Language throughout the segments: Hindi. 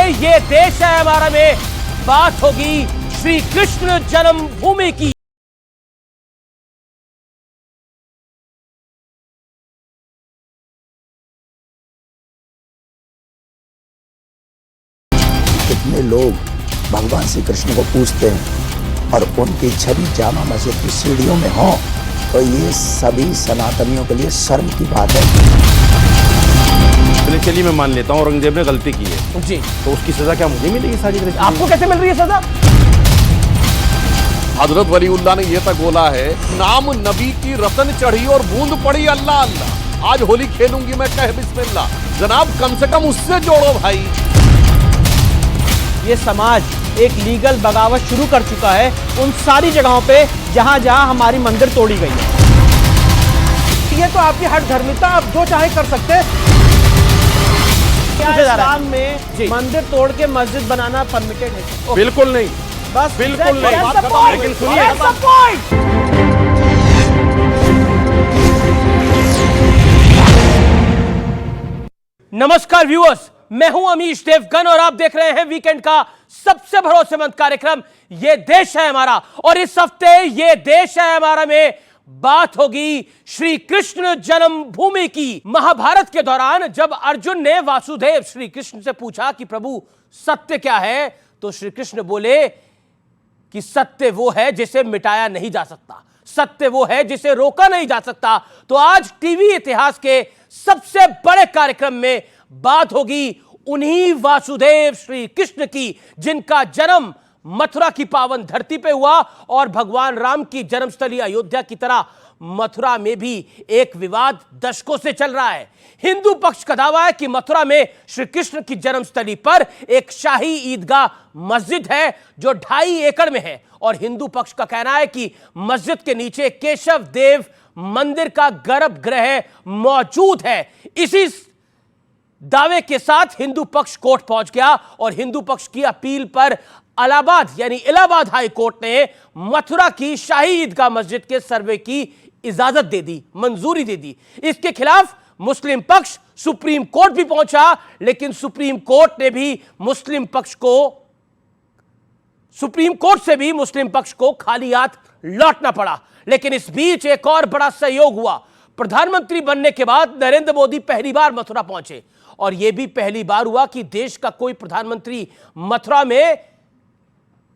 ये देश है हमारा में बात होगी श्री कृष्ण जन्मभूमि की। कितने लोग भगवान श्री कृष्ण को पूजते हैं और उनकी छवि जामा मस्जिद की सीढ़ियों में हो, तो ये सभी सनातनियों के लिए शर्म की बात है। चलिए मैं मान लेता हूँ औरंगजेब ने गलती की है जी, तो उसकी सजा क्या मुझे मिलेगी? सारी आपको कैसे मिल रही है सजा? हजरत वलीउल्लाह ने यह तक बोला है, नाम नबी की रतन चढ़ी और बूंद पड़ी अल्लाह अल्लाह, आज होली खेलूंगी मैं कह बिस्मिल्लाह। जनाब कम से कम उससे जोड़ो भाई। ये समाज एक लीगल बगावत शुरू कर चुका है उन सारी जगहों पे जहां जहां हमारी मंदिर तोड़ी गई है। ये तो आपकी हर धर्मिता, आप जो चाहे कर सकते हैं। इस्लाम में मंदिर तोड़ के मस्जिद बनाना परमिटेड है? बिल्कुल नहीं, बस बिल्कुल नहीं। लेकिन सुनिए, नमस्कार व्यूअर्स, मैं हूं अमीश देवगन और आप देख रहे हैं वीकेंड का सबसे भरोसेमंद कार्यक्रम ये देश है हमारा। और इस हफ्ते ये देश है हमारा में बात होगी श्री कृष्ण जन्मभूमि की। महाभारत के दौरान जब अर्जुन ने वासुदेव श्री कृष्ण से पूछा कि प्रभु सत्य क्या है, तो श्री कृष्ण बोले कि सत्य वो है जिसे मिटाया नहीं जा सकता, सत्य वो है जिसे रोका नहीं जा सकता। तो आज टीवी इतिहास के सबसे बड़े कार्यक्रम में बात होगी उन्हीं वासुदेव श्री कृष्ण की, जिनका जन्म मथुरा की पावन धरती पे हुआ और भगवान राम की जन्मस्थली अयोध्या की तरह मथुरा में भी एक विवाद दशकों से चल रहा है। हिंदू पक्ष का दावा है कि मथुरा में श्री कृष्ण की जन्मस्थली पर एक शाही ईदगाह मस्जिद है जो 2.5 एकड़ में है, और हिंदू पक्ष का कहना है कि मस्जिद के नीचे केशव देव मंदिर का गर्भगृह मौजूद है। इसी दावे के साथ हिंदू पक्ष कोर्ट पहुंच गया और हिंदू पक्ष की अपील पर इलाहाबाद हाई कोर्ट ने मथुरा की शाही ईदगाह मस्जिद के सर्वे की इजाजत दे दी, मंजूरी दे दी। इसके खिलाफ मुस्लिम पक्ष सुप्रीम कोर्ट भी पहुंचा, लेकिन सुप्रीम कोर्ट से भी मुस्लिम पक्ष को खाली हाथ लौटना पड़ा। लेकिन इस बीच एक और बड़ा सहयोग हुआ। प्रधानमंत्री बनने के बाद नरेंद्र मोदी पहली बार मथुरा पहुंचे, और यह भी पहली बार हुआ कि देश का कोई प्रधानमंत्री मथुरा में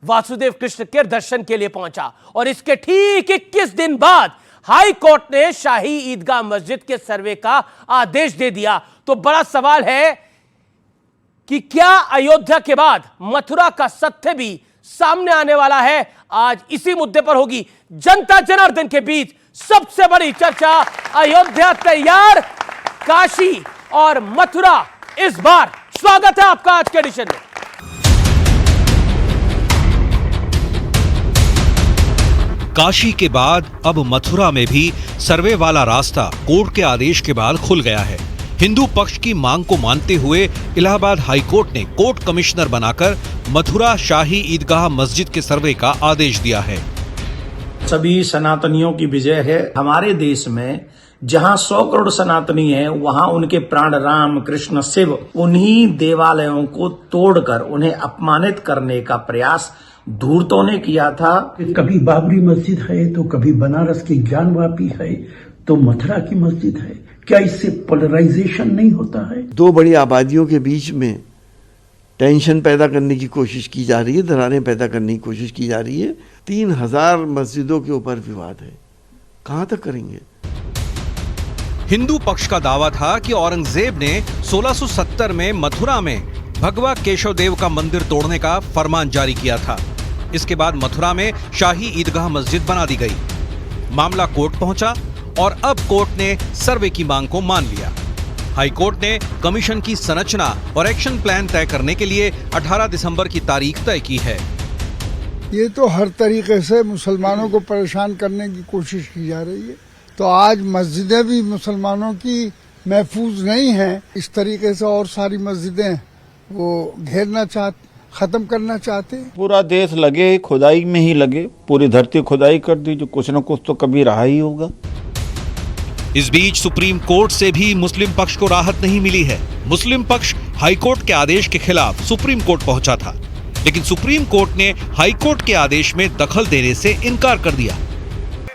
वासुदेव कृष्ण के दर्शन के लिए पहुंचा। और इसके ठीक 21 दिन बाद हाई कोर्ट ने शाही ईदगाह मस्जिद के सर्वे का आदेश दे दिया। तो बड़ा सवाल है कि क्या अयोध्या के बाद मथुरा का सत्य भी सामने आने वाला है? आज इसी मुद्दे पर होगी जनता जनार्दन के बीच सबसे बड़ी चर्चा। अयोध्या तैयार, काशी और मथुरा इस बार। स्वागत है आपका आज के एडिशन में। काशी के बाद अब मथुरा में भी सर्वे वाला रास्ता कोर्ट के आदेश के बाद खुल गया है। हिंदू पक्ष की मांग को मानते हुए इलाहाबाद हाई कोर्ट ने कोर्ट कमिश्नर बनाकर मथुरा शाही ईदगाह मस्जिद के सर्वे का आदेश दिया है। सभी सनातनियों की विजय है। हमारे देश में जहां 100 करोड़ सनातनी हैं, वहां उनके प्राण राम कृष्ण शिव उन्हीं देवालयों को तोड़कर उन्हें अपमानित करने का प्रयास धूर्तों ने किया था। कभी बाबरी मस्जिद है तो कभी बनारस की ज्ञानवापी है तो मथुरा की मस्जिद है। क्या इससे पोलराइजेशन नहीं होता है? दो बड़ी आबादियों के बीच में टेंशन पैदा करने की कोशिश की जा रही है, दरारें पैदा करने की कोशिश की जा रही है। 3000 मस्जिदों के ऊपर विवाद है, कहां तक करेंगे? हिंदू पक्ष का दावा था कि औरंगजेब ने 1670 में मथुरा में भगवा केशव देव का मंदिर तोड़ने का फरमान जारी किया था। इसके बाद मथुरा में शाही ईदगाह मस्जिद बना दी गई। मामला कोर्ट पहुंचा और अब कोर्ट ने सर्वे की मांग को मान लिया। हाई कोर्ट ने कमीशन की संरचना और एक्शन प्लान तय करने के लिए 18 दिसंबर की तारीख तय की है। ये तो हर तरीके से मुसलमानों को परेशान करने की कोशिश की जा रही है। तो आज मस्जिदें भी मुसलमानों की महफूज नहीं हैं। इस तरीके से और सारी मस्जिदें वो घेरना खत्म करना चाहते हैं। पूरा देश लगे खुदाई में ही लगे, पूरी धरती खुदाई कर दी, जो कुछ न कुछ तो कभी रहा ही होगा। इस बीच सुप्रीम कोर्ट से भी मुस्लिम पक्ष को राहत नहीं मिली है। मुस्लिम पक्ष हाईकोर्ट के आदेश के खिलाफ सुप्रीम कोर्ट पहुंचा था, लेकिन सुप्रीम कोर्ट ने हाईकोर्ट के आदेश में दखल देने से इनकार कर दिया।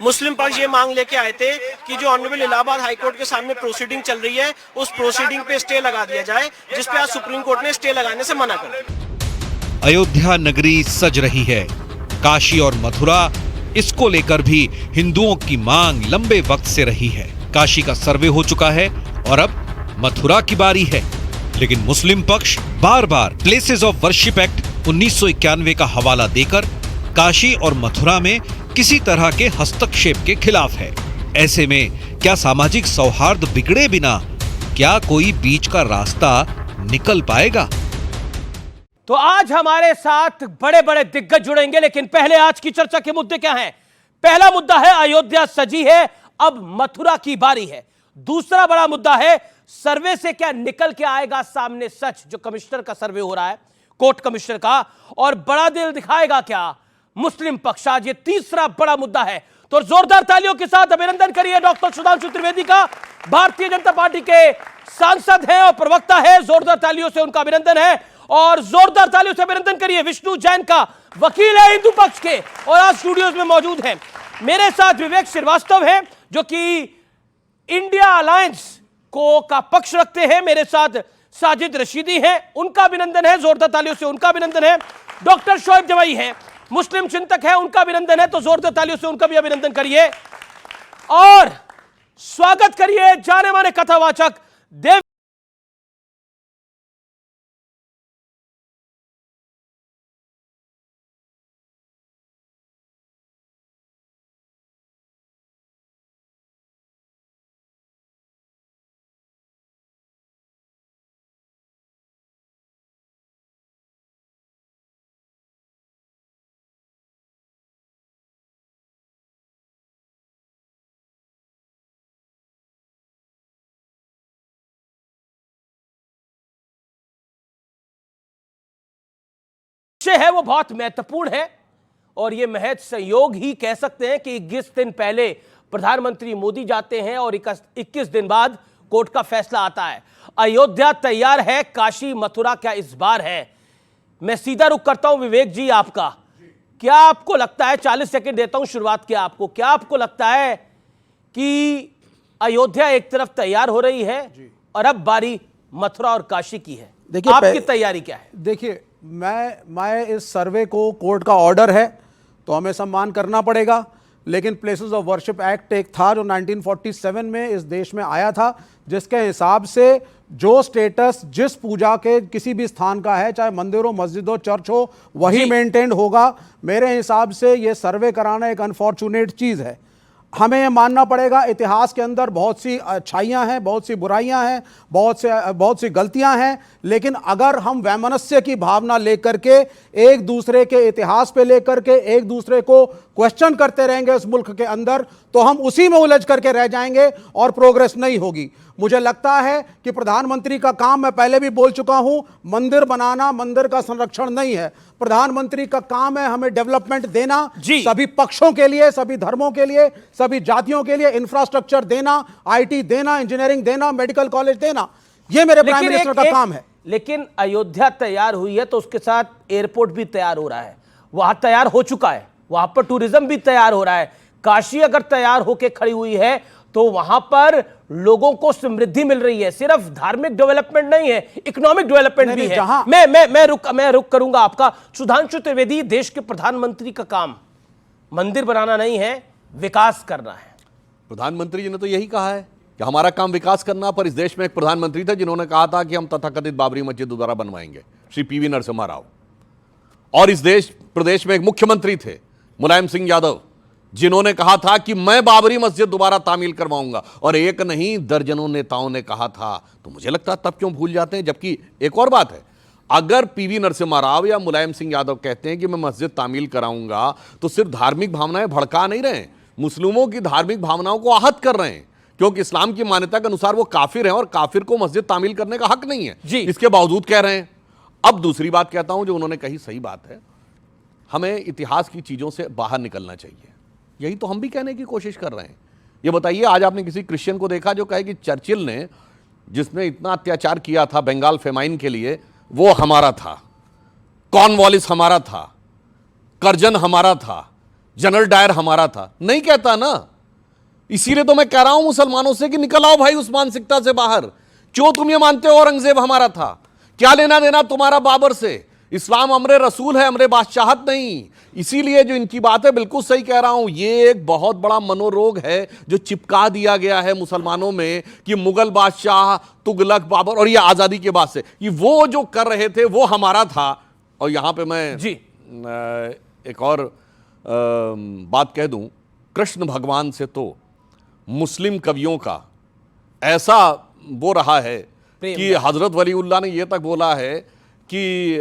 मुस्लिम पक्ष ये मांग लेके आए थे कि जो ऑनरेबल इलाहाबाद हाईकोर्ट के सामने प्रोसीडिंग चल रही है, उस प्रोसीडिंग पे स्टे लगा दिया जाए, जिस पे आज सुप्रीम कोर्ट ने स्टे लगाने से मना कर दिया। अयोध्या नगरी सज रही है। काशी और मथुरा, इसको लेकर भी हिंदुओं की मांग लंबे वक्त से रही है। काशी का सर्वे हो चुका है और अब मथुरा की बारी है, लेकिन मुस्लिम पक्ष बार बार प्लेसेस ऑफ वर्शिप एक्ट 1991 का हवाला देकर काशी और मथुरा में किसी तरह के हस्तक्षेप के खिलाफ है। ऐसे में क्या सामाजिक सौहार्द बिगड़े बिना क्या कोई बीच का रास्ता निकल पाएगा? तो आज हमारे साथ बड़े बड़े दिग्गज जुड़ेंगे, लेकिन पहले आज की चर्चा के मुद्दे क्या हैं? पहला मुद्दा है अयोध्या सजी है, अब मथुरा की बारी है। दूसरा बड़ा मुद्दा है सर्वे से क्या निकल के आएगा सामने सच, जो कमिश्नर का सर्वे हो रहा है, कोर्ट कमिश्नर का, और बड़ा दिल दिखाएगा क्या मुस्लिम पक्ष? आज ये तीसरा बड़ा मुद्दा है। तो जोरदार तालियों के साथ अभिनंदन करिए डॉक्टर सुधांशु त्रिवेदी का। भारतीय जनता पार्टी के सांसद हैं और प्रवक्ता है, जोरदार तालियों से उनका अभिनंदन है। और जोरदार तालियों से अभिनंदन करिए विष्णु जैन का, वकील है हिंदू पक्ष के और आज स्टूडियोज में मौजूद हैं। मेरे साथ विवेक श्रीवास्तव हैं जो कि इंडिया अलायंस को का पक्ष रखते हैं। मेरे साथ साजिद रशीदी हैं, उनका अभिनंदन है, जोरदार तालियों से उनका अभिनंदन है। डॉक्टर शोएब जवाई हैं, मुस्लिम चिंतक है, उनका अभिनंदन है, तो जोरदार तालियों से उनका भी अभिनंदन करिए। और स्वागत करिए जाने माने कथावाचक देव है वो बहुत महत्वपूर्ण है और ये महज संयोग ही कह सकते हैं कि 21 दिन पहले प्रधानमंत्री मोदी जाते हैं और 21 दिन बाद कोर्ट का फैसला आता है। अयोध्या तैयार है, काशी मथुरा क्या इस बार है? मैं सीधा रुख करता हूं विवेक जी आपका। क्या आपको लगता है, 40 सेकंड देता हूं शुरुआत किया आपको, क्या आपको लगता है कि अयोध्या एक तरफ तैयार हो रही है और अब बारी मथुरा और काशी की है? देखिए आपकी तैयारी क्या है? देखिए मैं इस सर्वे को, कोर्ट का ऑर्डर है तो हमें सम्मान करना पड़ेगा, लेकिन प्लेसेस ऑफ वर्शिप एक्ट एक था जो 1947 में इस देश में आया था, जिसके हिसाब से जो स्टेटस जिस पूजा के किसी भी स्थान का है, चाहे मंदिर हो, मस्जिद हो, चर्च हो, वही मेंटेन होगा। मेरे हिसाब से ये सर्वे कराना एक अनफॉर्चुनेट चीज़ है। हमें ये मानना पड़ेगा इतिहास के अंदर बहुत सी अच्छाइयाँ हैं, बहुत सी बुराइयाँ हैं, बहुत सी गलतियाँ हैं, लेकिन अगर हम वैमनस्य की भावना लेकर के एक दूसरे के इतिहास पे लेकर के एक दूसरे को क्वेश्चन करते रहेंगे इस मुल्क के अंदर, तो हम उसी में उलझ करके रह जाएंगे और प्रोग्रेस नहीं होगी। मुझे लगता है कि प्रधानमंत्री का काम, मैं पहले भी बोल चुका हूं, मंदिर बनाना, मंदिर का संरक्षण नहीं है। प्रधानमंत्री का काम है हमें डेवलपमेंट देना, सभी पक्षों के लिए, सभी धर्मों के लिए, सभी जातियों के लिए इंफ्रास्ट्रक्चर देना, आईटी देना, इंजीनियरिंग देना, मेडिकल कॉलेज देना, यह मेरे प्राइम मिनिस्टर का काम है। लेकिन अयोध्या तैयार हुई है तो उसके साथ एयरपोर्ट भी तैयार हो रहा है, वहां तैयार हो चुका है, वहां पर टूरिज्म भी तैयार हो रहा है। काशी अगर तैयार होकर खड़ी हुई है तो वहां पर लोगों को समृद्धि मिल रही है, सिर्फ धार्मिक डेवलपमेंट नहीं है, इकोनॉमिक डेवलपमेंट भी है। मैं रुक करूंगा आपका। सुधांशु त्रिवेदी, देश के प्रधानमंत्री का काम मंदिर बनाना नहीं है, विकास करना है। प्रधानमंत्री जी ने तो यही कहा है कि हमारा काम विकास करना, पर इस देश में एक प्रधानमंत्री थे जिन्होंने कहा था कि हम तथाकथित बाबरी मस्जिद दोबारा बनवाएंगे, श्री पीवी नरसिम्हा राव। और इस प्रदेश में एक मुख्यमंत्री थे मुलायम सिंह यादव, जिन्होंने कहा था कि मैं बाबरी मस्जिद दोबारा तामील करवाऊंगा, और एक नहीं दर्जनों नेताओं ने कहा था। तो मुझे लगता है तब क्यों भूल जाते हैं। जबकि एक और बात है, अगर पीवी नरसिम्हा राव या मुलायम सिंह यादव कहते हैं कि मैं मस्जिद तामील कराऊंगा, तो सिर्फ धार्मिक भावनाएं भड़का नहीं रहे, मुस्लिमों की धार्मिक भावनाओं को आहत कर रहे हैं, क्योंकि इस्लाम की मान्यता के अनुसार वो काफिर हैं और काफिर को मस्जिद तामील करने का हक नहीं है, इसके बावजूद कह रहे हैं। अब दूसरी बात कहता हूं, जो उन्होंने कही सही बात है, हमें इतिहास की चीजों से बाहर निकलना चाहिए। यही तो हम भी कहने की कोशिश कर रहे हैं। ये बताइए, आज आपने किसी क्रिश्चियन को देखा जो कहे कि चर्चिल ने जिसने इतना अत्याचार किया था बंगाल फेमाइन के लिए वो हमारा था, कॉर्नवालिस हमारा था, कर्जन हमारा था, जनरल डायर हमारा था? नहीं कहता ना। इसीलिए तो मैं कह रहा हूं मुसलमानों से कि निकल आओ भाई उस मानसिकता से बाहर। क्यों तुम ये मानते हो औरंगजेब हमारा था? क्या लेना देना तुम्हारा बाबर से? इस्लाम अमरे रसूल है, अमरे बादशाहत नहीं। इसीलिए जो इनकी बात है बिल्कुल सही कह रहा हूं, ये एक बहुत बड़ा मनोरोग है जो चिपका दिया गया है मुसलमानों में कि मुगल बादशाह, तुगलक, बाबर और ये आजादी के बाद से कि वो जो कर रहे थे वो हमारा था। और यहां पे मैं जी एक और बात कह दूं, कृष्ण भगवान से तो मुस्लिम कवियों का ऐसा वो रहा है कि हजरत वलीउल्लाह ने ये तक बोला है कि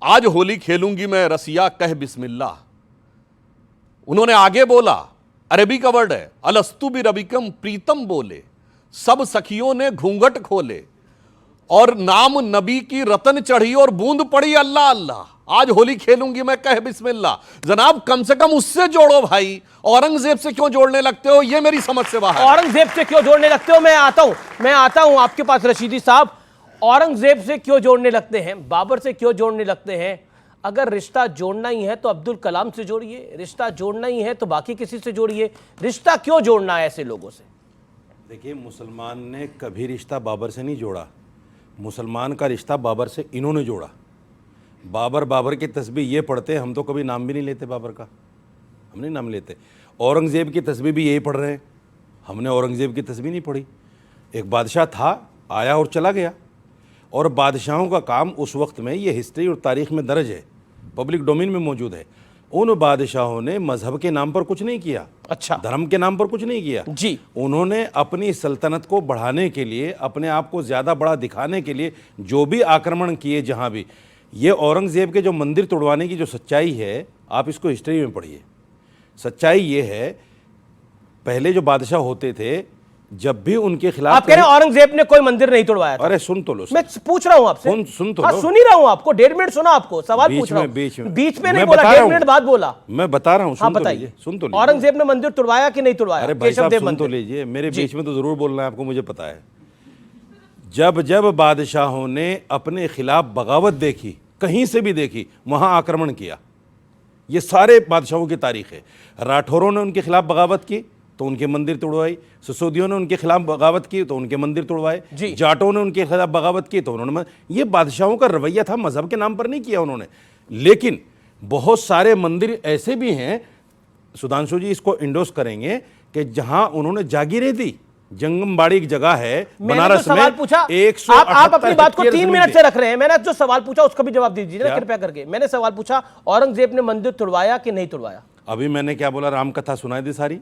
आज होली खेलूंगी मैं रसिया कह बिस्मिल्लाह। उन्होंने आगे बोला, अरबी का वर्ड है, अलस्तु बि रबिकम प्रीतम बोले, सब सखियों ने घूंघट खोले और नाम नबी की रतन चढ़ी और बूंद पड़ी अल्लाह अल्लाह। आज होली खेलूंगी मैं कह बिस्मिल्लाह। जनाब कम से कम उससे जोड़ो भाई, औरंगजेब से क्यों जोड़ने लगते हो? ये मेरी समझ से बाहर। औरंगजेब से क्यों जोड़ने लगते हो? मैं आता हूं आपके पास रशीदी साहब। औरंगजेब से क्यों जोड़ने लगते हैं? बाबर से क्यों जोड़ने लगते हैं? अगर रिश्ता जोड़ना ही है तो अब्दुल कलाम से जोड़िए, रिश्ता जोड़ना ही है तो बाकी किसी से जोड़िए। रिश्ता क्यों जोड़ना है ऐसे लोगों से? देखिए, मुसलमान ने कभी रिश्ता बाबर से नहीं जोड़ा। मुसलमान का रिश्ता बाबर से इन्होंने जोड़ा। बाबर की तस्बीह ये पढ़ते, हम तो कभी नाम भी नहीं लेते बाबर का, हम नहीं नाम लेते। औरंगज़ेब की तस्बीह भी यही पढ़ रहे हैं, हमने औरंगज़ेब की तस्बीह नहीं पढ़ी। एक बादशाह था, आया और चला गया। और बादशाहों का काम उस वक्त में, ये हिस्ट्री और तारीख़ में दर्ज है, पब्लिक डोमेन में मौजूद है, उन बादशाहों ने मजहब के नाम पर कुछ नहीं किया, अच्छा, धर्म के नाम पर कुछ नहीं किया जी। उन्होंने अपनी सल्तनत को बढ़ाने के लिए, अपने आप को ज़्यादा बड़ा दिखाने के लिए जो भी आक्रमण किए जहाँ भी, ये औरंगज़ेब के जो मंदिर तोड़वाने की जो सच्चाई है, आप इसको हिस्ट्री में पढ़िए। सच्चाई ये है, पहले जो बादशाह होते थे, जब भी उनके खिलाफ, आप कह रहे हैं औरंगजेब ने कोई मंदिर नहीं तोड़वाया था? अरे सुन तो लो, मैं पूछ रहा हूं आपसे, सुन तो लो। सुन ही रहा हूं आपको, 1.5 मिनट सुना आपको, सवाल पूछ रहा हूं। बीच में नहीं बोला, 1.5 मिनट बाद बोला। मैं बता रहा हूं, हाँ बताइए, सुन तो लीजिए। औरंगजेब ने मंदिर तोड़वाया कि नहीं तोड़वाया? अरे भाई साहब सुन तो लीजिए, मेरे बीच में तो जरूर बोलना है आपको, मुझे पता है। जब जब बादशाहों ने अपने खिलाफ बगावत देखी, कहीं से भी देखी, वहां आक्रमण किया। ये सारे बादशाहों की तारीख है। राठौरों ने उनके खिलाफ बगावत की तो उनके मंदिर तोड़वाई, सिसोदियों ने उनके खिलाफ बगावत की तो उनके मंदिर तोड़वाए, जाटों ने उनके खिलाफ बगावत की तो उन्होंने, ये बादशाहों का रवैया था, मजहब के नाम पर नहीं किया उन्होंने। लेकिन बहुत सारे मंदिर ऐसे भी हैं, सुधांशु जी इसको इंडोर्स करेंगे, कि जहां उन्होंने जागीरें दी। जंगमबाड़ी एक जगह है बनारस में, 178 आप अपनी बात को 3 मिनट से रख रहे हैं। मैंने जो सवाल पूछा उसका भी जवाब दीजिए ना कृपया करके। मैंने सवाल पूछा, औरंगजेब ने मंदिर तोड़वाया कि नहीं तोड़वाया? अभी मैंने क्या बोला, राम कथा सुनाई दी सारी।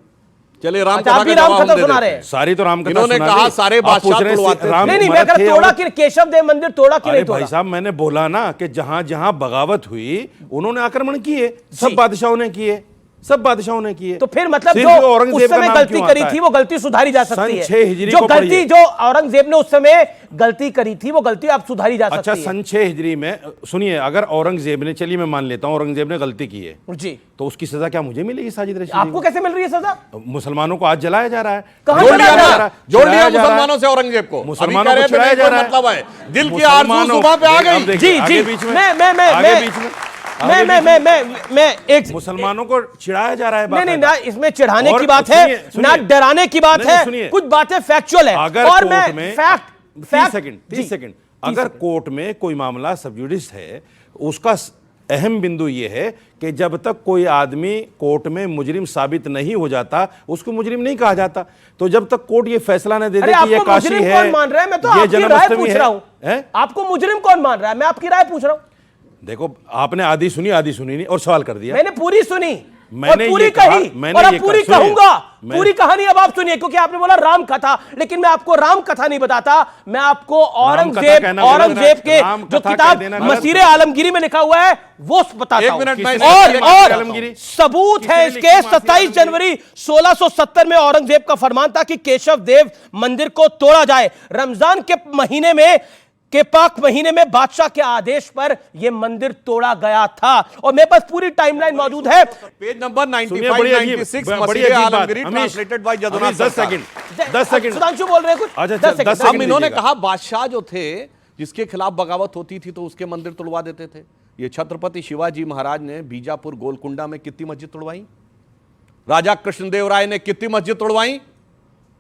चलिए राम कथा का जवाब सुना रहे हैं। सारी तो राम कथा इन्होंने कहा सारे बादशाह तोड़वाते थे। नहीं, मैं कह रहा तोड़ा कि केशव देव मंदिर तोड़ा कि नहीं तोड़ा? भाई साहब मैंने बोला ना कि जहां जहां बगावत हुई उन्होंने आक्रमण किए, सब बादशाहों ने किए, सब बादशाहों ने किए। तो फिर मतलब जो उस समय गलती करी थी वो गलती सुधारी जा सकती है। 6 हिजरी जो गलती जो औरंगजेब ने उस समय गलती करी थी वो गलती आप सुधारी जा सकती है। अच्छा, सन 6 हिजरी में सुनिए, अगर औरंगजेब ने, चलिए मैं मान लेता हूं औरंगजेब ने गलती की है जी, तो उसकी सजा क्या मुझे मिलेगी? साजिद रशीदी आपको कैसे मिल रही है सजा? मुसलमानों को आज जलाया जा रहा है। कहां जोड़ लिया मुसलमानों से औरंगजेब को, मुसलमानों को चलाया जा रहा है। मतलब है दिल की आरज़ू सुबह पे आ गई। जी जी, मैं एक मुसलमानों को चिढ़ाया जा रहा है। नहीं, ना इसमें चिढ़ाने की बात है, ना डराने की बात है, कुछ बातें फैक्चुअल है। अगर और कोर्ट मैं फैक्ट 30 सेकंड, अगर कोर्ट में कोई मामला सब जुडिस है, उसका अहम बिंदु यह है कि जब तक कोई आदमी कोर्ट में मुजरिम साबित नहीं हो जाता उसको मुजरिम नहीं कहा जाता। तो जब तक कोर्ट ये फैसला न दे दे कि ये काशी है, कौन मान रहा है? मैं तो आपकी राय पूछ रहा हूं। आपको मुजरिम कौन मान रहा है? मैं आपकी राय पूछ रहा हूं। देखो, आपने आधी सुनी नहीं और सवाल कर दिया। मैंने पूरी सुनी, मैंने पूरी कही, और अब पूरी कहूंगा। पूरी कहानी अब आप सुनिए, क्योंकि आपने बोला राम कथा, लेकिन मैं आपको राम कथा नहीं बताता, मैं आपको औरंगजेब के जो किताब मसीरे आलमगीरी में लिखा हुआ है वो बताता हूं। और सबूत है इसके, 27 जनवरी 1670 में औरंगजेब का फरमान था कि केशव देव मंदिर को तोड़ा जाए। रमजान के महीने में कि पाक महीने में बादशाह के आदेश पर यह मंदिर तोड़ा गया था। और मेरे पास पूरी टाइमलाइन मौजूद है। पेज नंबर 95 सुनिए, बड़ी अजीब 96 बड़ी मसीह अजीब बात। Alamgir Amish, translated bye Jadunath 10 second 10 second Sudhanshu बोल रहे हैं कुछ। अच्छा, 10 सेकंड। 10 सेकंड हम इन्होंने दीजिएगा। कहा बादशाह जो थे जिसके खिलाफ बगावत होती थी तो उसके मंदिर तोड़वा देते थे। ये छत्रपति शिवाजी महाराज ने बीजापुर गोलकुंडा में कितनी मस्जिद तोड़वाई? राजा कृष्णदेव राय ने कितनी मस्जिद तोड़वाई?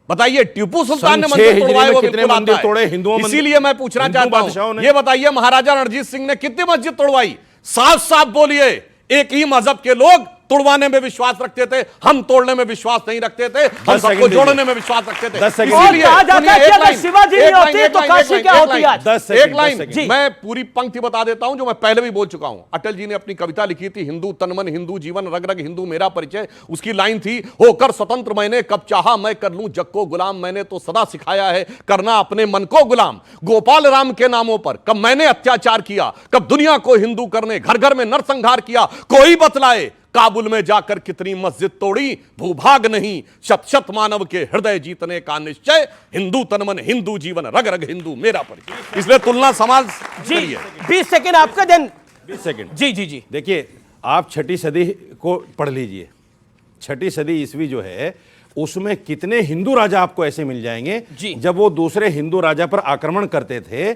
बताइए। टीपू सुल्तान ने मंदिर तोड़वाए, वो कितने बिल्कुल मंदिर आता है। तोड़े हिंदुओं? इसीलिए मैं पूछना हिंदू चाहता बादशाहों हूं, ने? ये बताइए महाराजा रणजीत सिंह ने कितनी मस्जिद तोड़वाई? साफ साफ बोलिए। एक ही मजहब के लोग तोड़वाने में विश्वास रखते थे, हम तोड़ने में विश्वास नहीं रखते थे, हम सबको जोड़ने में विश्वास रखते थे। 10 सेकंड इसीलिए कहा जाता है कि अगर शिवाजी नहीं होते तो काशी क्या होती आज? 10 सेकंड, एक लाइन 10 सेकंड। मैं पूरी पंक्ति बता देता हूं जो मैं पहले भी बोल चुका हूं। अटल जी ने अपनी कविता लिखी थी, हिंदू तनमन हिंदू जीवन रग रग हिंदू मेरा परिचय। उसकी लाइन थी, होकर स्वतंत्र मैंने कब चाहा मैं कर लूं जग को गुलाम। मैंने तो सदा सिखाया है करना अपने मन को गुलाम। गोपाल राम के नामों पर कब मैंने अत्याचार किया, कब दुनिया को हिंदू करने घर घर में नरसंहार किया। कोई बतलाए काबुल में जाकर कितनी मस्जिद तोड़ी। भूभाग नहीं शत शत मानव के हृदय जीतने का निश्चय। हिंदू तनमन हिंदू जीवन रग रग हिंदू मेरा परिचय। इसलिए तुलना समाज जी करिए। 20 सेकंड आपका। Then 20 second. जी जी जी देखिए, आप 6ठी सदी को पढ़ लीजिए। 6ठी सदी ईस्वी जो है उसमें कितने हिंदू राजा आपको ऐसे मिल जाएंगे जी। जब वो दूसरे हिंदू राजा पर आक्रमण करते थे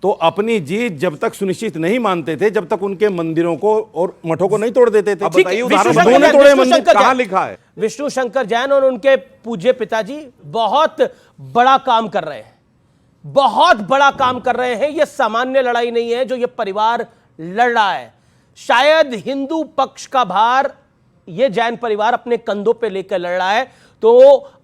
तो अपनी जीत जब तक सुनिश्चित नहीं मानते थे जब तक उनके मंदिरों को और मठों को नहीं तोड़ देते थे। अब बताइए विष्णु उदाहरण शंकर हिंदुओं ने जैन, तोड़े विष्णु मंदिर शंकर कहां जैन। लिखा है? विष्णु शंकर जैन और उनके पूज्य पिताजी बहुत बड़ा काम कर रहे हैं, बहुत बड़ा काम कर रहे हैं। यह सामान्य लड़ाई नहीं है जो यह परिवार लड़ रहा है। शायद हिंदू पक्ष का भार यह जैन परिवार अपने कंधों पे लेकर लड़ रहा है। तो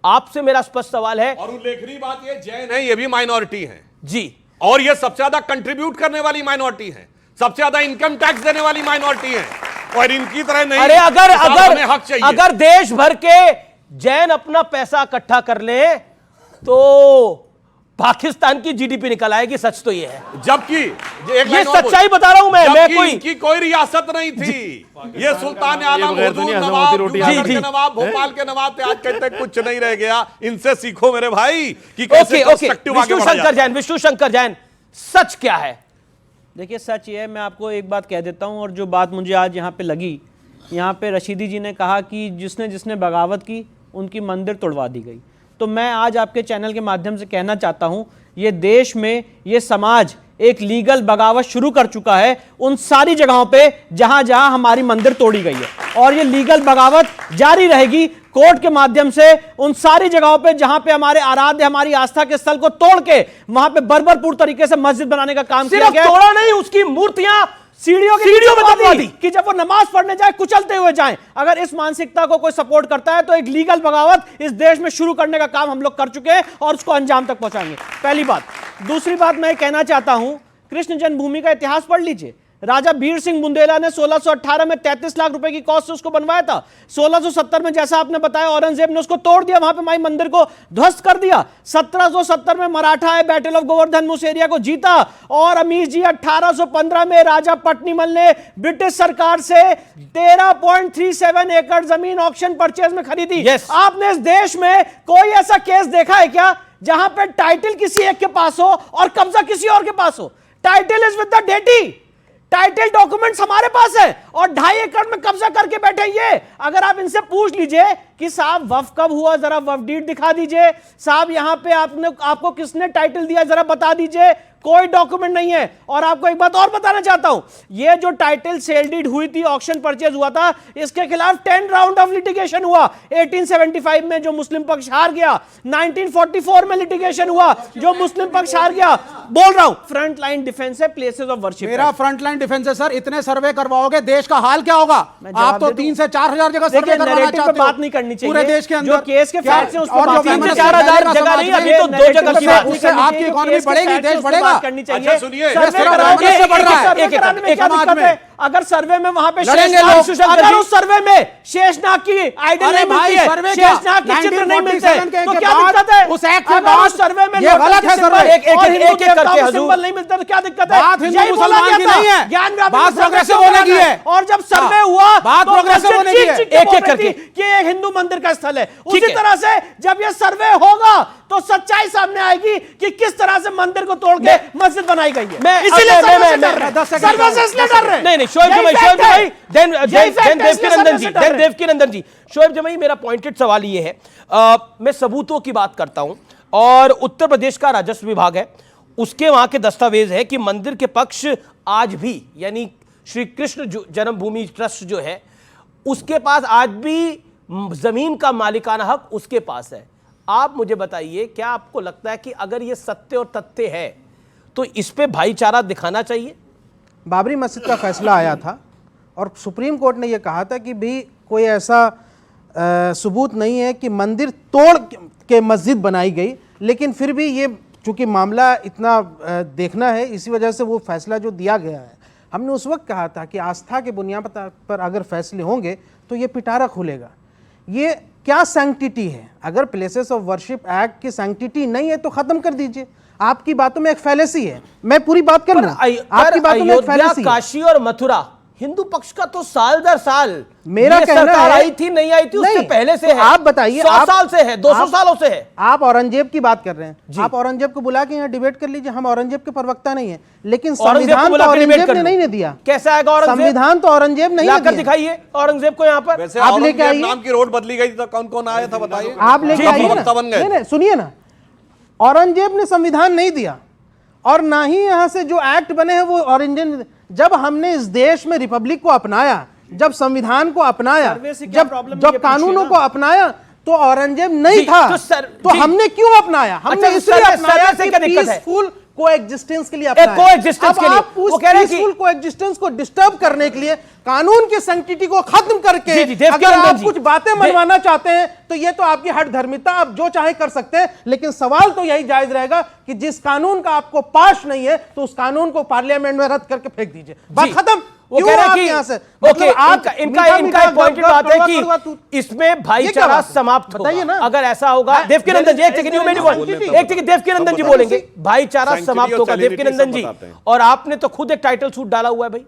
आपसे मेरा स्पष्ट सवाल है। और उल्लेखनीय बात ये जैन है, ये भी माइनॉरिटी है जी, और ये सबसे ज्यादा कंट्रीब्यूट करने वाली माइनॉरिटी है, सबसे ज्यादा इनकम टैक्स देने वाली माइनॉरिटी है। और इनकी तरह नहीं। अरे अगर हमें हक चाहिए। अगर देश भर के जैन अपना पैसा इकट्ठा कर ले तो पाकिस्तान की जीडीपी निकल आएगी। सच तो ये है, जबकि ये सच्चाई बता रहा हूं मैं कोई इनकी कोई रियासत नहीं थी। ये सुल्तान आलम, बगैर हुजूर दुनिया नवाब, हजमती रोटी जूनागढ़ जी, के जी। नवाब, भोपाल के नवाब थे, आज कहते कुछ नहीं रह गया। इनसे सीखो मेरे भाई कि ओके कैसे ओके। perspective आगे विष्णु बढ़ाया शंकर जाए। जैन, विष्णु शंकर जैन, सच क्या है? देखिए सच ये है, मैं आपको एक बात कह देता हूं और जो बात मुझे आज यहाँ पे लगी, यहाँ पे रशीदी जी ने कहा कि जिसने जिसने बगावत की उनकी मंदिर तोड़वा दी गई। तो मैं आज आपके चैनल के माध्यम से कहना चाहता हूं, ये देश में ये समाज एक लीगल बगावत शुरू कर चुका है उन सारी जगहों पे जहां जहां हमारी मंदिर तोड़ी गई है, और ये लीगल बगावत जारी रहेगी कोर्ट के माध्यम से उन सारी जगहों पे जहां पे हमारे आराध्य हमारी आस्था के स्थल को तोड़ के वहां पे बर्बरपूर तरीके से मस्जिद बनाने का काम किया सिर्फ गया। तोड़ा नहीं, उसकी मूर्तियां सीढ़ियों में दबवा दी कि जब वो नमाज पढ़ने जाए कुचलते हुए जाएं। अगर इस मानसिकता को कोई सपोर्ट करता है तो एक लीगल बगावत इस देश में शुरू करने का काम हम लोग कर चुके हैं और उसको अंजाम तक पहुंचाएंगे। पहली बात। दूसरी बात मैं कहना चाहता हूं, कृष्ण जन्मभूमि का इतिहास पढ़ लीजिए। राजा बीर सिंह बुंदेला ने 1618 में 33 लाख रुपए की कॉस्ट से उसको बनवाया था। 1670 में जैसा आपने बताया औरंगजेब ने उसको तोड़ दिया, वहां पे माई मंदिर को ध्वस्त कर दिया। 1770 में मराठा है बैटल ऑफ गोवर्धन उस एरिया को जीता। और अमीर जी 1815 में राजा पट्टीमल ने ब्रिटिश सरकार से 13.37 एकड़ जमीन ऑक्शन परचेज में खरीदी। आपने इस देश में कोई ऐसा केस देखा है क्या जहां पे टाइटल किसी एक के पास हो और कब्जा किसी और के पास हो? Title is with the deity, title documents हमारे पास है और 2.5 एकड़ में कब्जा करके बैठे। ये अगर आप इनसे पूछ लीजिए कि साहब वफ कब हुआ, जरा वफ डीड दिखा दीजिए, साहब यहां पे आपको किसने टाइटल दिया जरा बता दीजिए, कोई डॉक्यूमेंट नहीं है। और आपको एक बात और बताना चाहता हूं, ये जो टाइटल सेल डीड हुई थी, ऑक्शन परचेज हुआ था, इसके खिलाफ 10 राउंड ऑफ लिटिगेशन हुआ। 1875 में जो मुस्लिम पक्ष हार गया, 1944 में लिटिगेशन हुआ जो मुस्लिम पक्ष हार गया। बोल रहा हूं फ्रंट लाइन डिफेंस है, प्लेसेस ऑफ वर्शिप। मेरा फ्रंट लाइन डिफेंस है सर। इतने सर्वे करवाओगे देश का हाल क्या होगा? आप तो 3 से 4 हजार जगह सर्वे करवाना चाहते हो। बात नहीं करनी चाहिए पूरे देश के अंदर जो केस के फैक्ट्स हैं उस पर और बात जो 3 से 4 हजार जगह नहीं, अभी तो 2 जगह की बात नहीं उससे करनी आपकी चाहिए। इकोनॉमी बढ़ेगी, देश बढ़ेगा। करनी चाहिए। अच्छा सुनिए, सर्वे कराओगे, एक मिनट, समाज में अगर सर्वे में वहां पे लड़ेंगे लोग। अगर उस सर्वे में शेषनाग की आइडल नहीं मिलती है, शेषनाग के चित्र नहीं मिलते हैं, तो क्या दिक्कत है? उस एक्ट के अगर बाद उस सर्वे में ये गलत है सर्वे। एक करके सिंबल नहीं मिलते तो क्या दिक्कत है? बात हिंदू यही बोला मुसलमान की गया था। नहीं है, ज्ञान व्यापी बात सर्वे प्रोग्रेसिव क्यों होने की कराना है। और जब सर्वे हुआ बात तो प्रोग्रेसिव मस्जिद होने की है। चीख-चीख के एक-एक बोल रही करके। थी कि ये हिंदू मंदिर का स्थल है। उसी तरह से जब ये सर्वे होगा तो सच्चाई सामने आएगी कि किस तरह से मंदिर को तोड़ के मस्जिद बनाई गई है। मैं- इसीलिए मैं- सर्वे मैं- से मैं- डर रहे हैं। 10 सेकंड सर्वे से इसलिए डर रहे हैं। नहीं शोएब यही जमाई, fact है। देन यही fact है, देवकी इसलिए नंदन सर्वे जी, से डर रहे हैं। देवकी नंदन जी, शोएब जमाई, मेरा पॉइंटेड सवाल ये है, मैं सबूतों की बात करता हूं और उत्तर प्रदेश का राजस्व विभाग है, उसके वहां के दस्तावेज है कि मंदिर के पक्ष आज भी, यानी श्री कृष्ण जन्मभूमि ट्रस्ट जो है उसके पास आज भी जमीन का मालिकाना हक उसके पास है। आप मुझे बताइए, क्या आपको लगता है कि अगर ये सत्य और तथ्य है तो इस पे भाईचारा दिखाना चाहिए? बाबरी मस्जिद का फैसला आया था और सुप्रीम कोर्ट ने यह कहा था कि भी कोई ऐसा सबूत नहीं है कि मंदिर तोड़ के मस्जिद बनाई गई, लेकिन फिर भी ये चूंकि मामला इतना देखना है, इसी वजह से वो फैसला जो दिया गया है, हमने उस वक्त कहा था कि आस्था के बुनियाद पर अगर फैसले होंगे तो ये पिटारा खुलेगा। ये क्या सैंक्टिटी है? अगर प्लेसेस ऑफ वर्शिप एक्ट की सैंक्टिटी नहीं है तो खत्म कर दीजिए। आपकी बातों में एक फैलेसी है, मैं पूरी बात कर रहा हूं, आपकी बातों में एक फैलेसी है। काशी और मथुरा हिंदू पक्ष का तो साल दर साल मेरा कहना है, आई थी नहीं आई थी, उससे पहले से तो है। आप बताइए, 100 साल से है, 200 सालों से है। आप औरंगजेब की बात कर रहे हैं, आप औरंगजेब को बुला के यहाँ डिबेट कर लीजिए, हम औरंगजेब के प्रवक्ता नहीं है, लेकिन संविधान तो औरंगजेब ने नहीं दिया। कैसा आएगा औरंगजेब? संविधान तो औरंगजेब नहीं लाकर दिखाइए औरंगजेब को यहाँ पर। वैसे आप लेके आइए। नाम की रोड बदली गई तो कौन कौन आया था बताइए? आप लेके आइए ना। बन गए। नहीं, सुनिए ना, औरंगजेब ने संविधान नहीं दिया और ना ही यहाँ से जो एक्ट बने हैं वो औरंगजेब। जब हमने इस देश में रिपब्लिक को अपनाया, जब संविधान को अपनाया, जब कानूनों को अपनाया, तो औरंगजेब नहीं था। तो हमने क्यों अपनाया? हमने इसलिए अपनाया कि पीसफुल कोएग्जिस्टेंस के लिए अपनाया। कोएग्जिस्टेंस के लिए वो कह रहे हैं कि पीसफुल कोएग्जिस्टेंस को डिस्टर्ब करने के लिए, कानून की सैंक्टिटी को खत्म करके अगर आप कुछ बातें मनवाना चाहते हैं तो ये तो आपकी हट धर्मिता, आप जो चाहे कर सकते हैं, लेकिन सवाल तो यही जायज रहेगा कि जिस कानून का आपको पास नहीं है तो उस कानून को पार्लियामेंट में रद्द करके फेंक दीजिए। बात खत्म। वो कह रहे हैं कि यहाँ से इनका पॉइंट बात है कि इसमें भाईचारा समाप्त होगा ना। अगर ऐसा होगा, देवकी नंदन जी, एक सेकंड देवकी नंदन जी बोलेंगे, भाईचारा समाप्त होगा। देवकी नंदन जी, और आपने तो खुद एक टाइटल सूट डाला हुआ है भाई।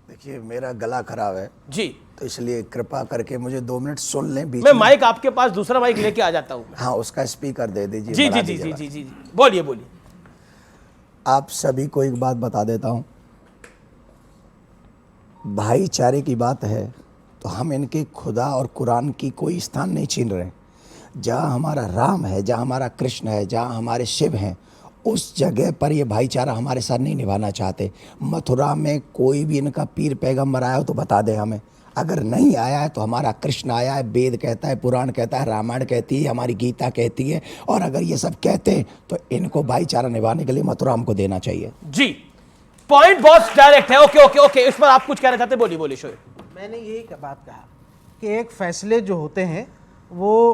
देखिए, मेरा गला खराब है जी, तो इसलिए कृपा करके मुझे 2 मिनट सुन लें। बीच मैं में माइक आपके पास दूसरा माइक लेके आ जाता हूँ। हाँ, उसका स्पीकर दे दीजिए। जी जी जी जी जी जी, बोलिए बोलिए। आप सभी को एक बात बता देता हूँ, भाईचारे की बात है तो हम इनके खुदा और कुरान की कोई स्थान नहीं छीन रहे। जहाँ हमारा राम है, जहाँ हमारा कृष्ण है, जहाँ हमारे शिव हैं, उस जगह पर ये भाईचारा हमारे साथ नहीं निभाना चाहते। मथुरा में कोई भी इनका पीर पैगंबर आया हो तो बता दे हमें। अगर नहीं आया है तो हमारा कृष्ण आया है, वेद कहता है, पुराण कहता है, रामायण कहती है, हमारी गीता कहती है। और अगर ये सब कहते हैं तो इनको भाईचारा निभाने के लिए मथुरा हमको देना चाहिए। जी, पॉइंट बहुत डायरेक्ट है। ओके ओके ओके, इस पर आप कुछ कहना चाहते हैं? बोलिए बोलिए शोएब। मैंने यही बात कहा कि एक फैसले जो होते हैं वो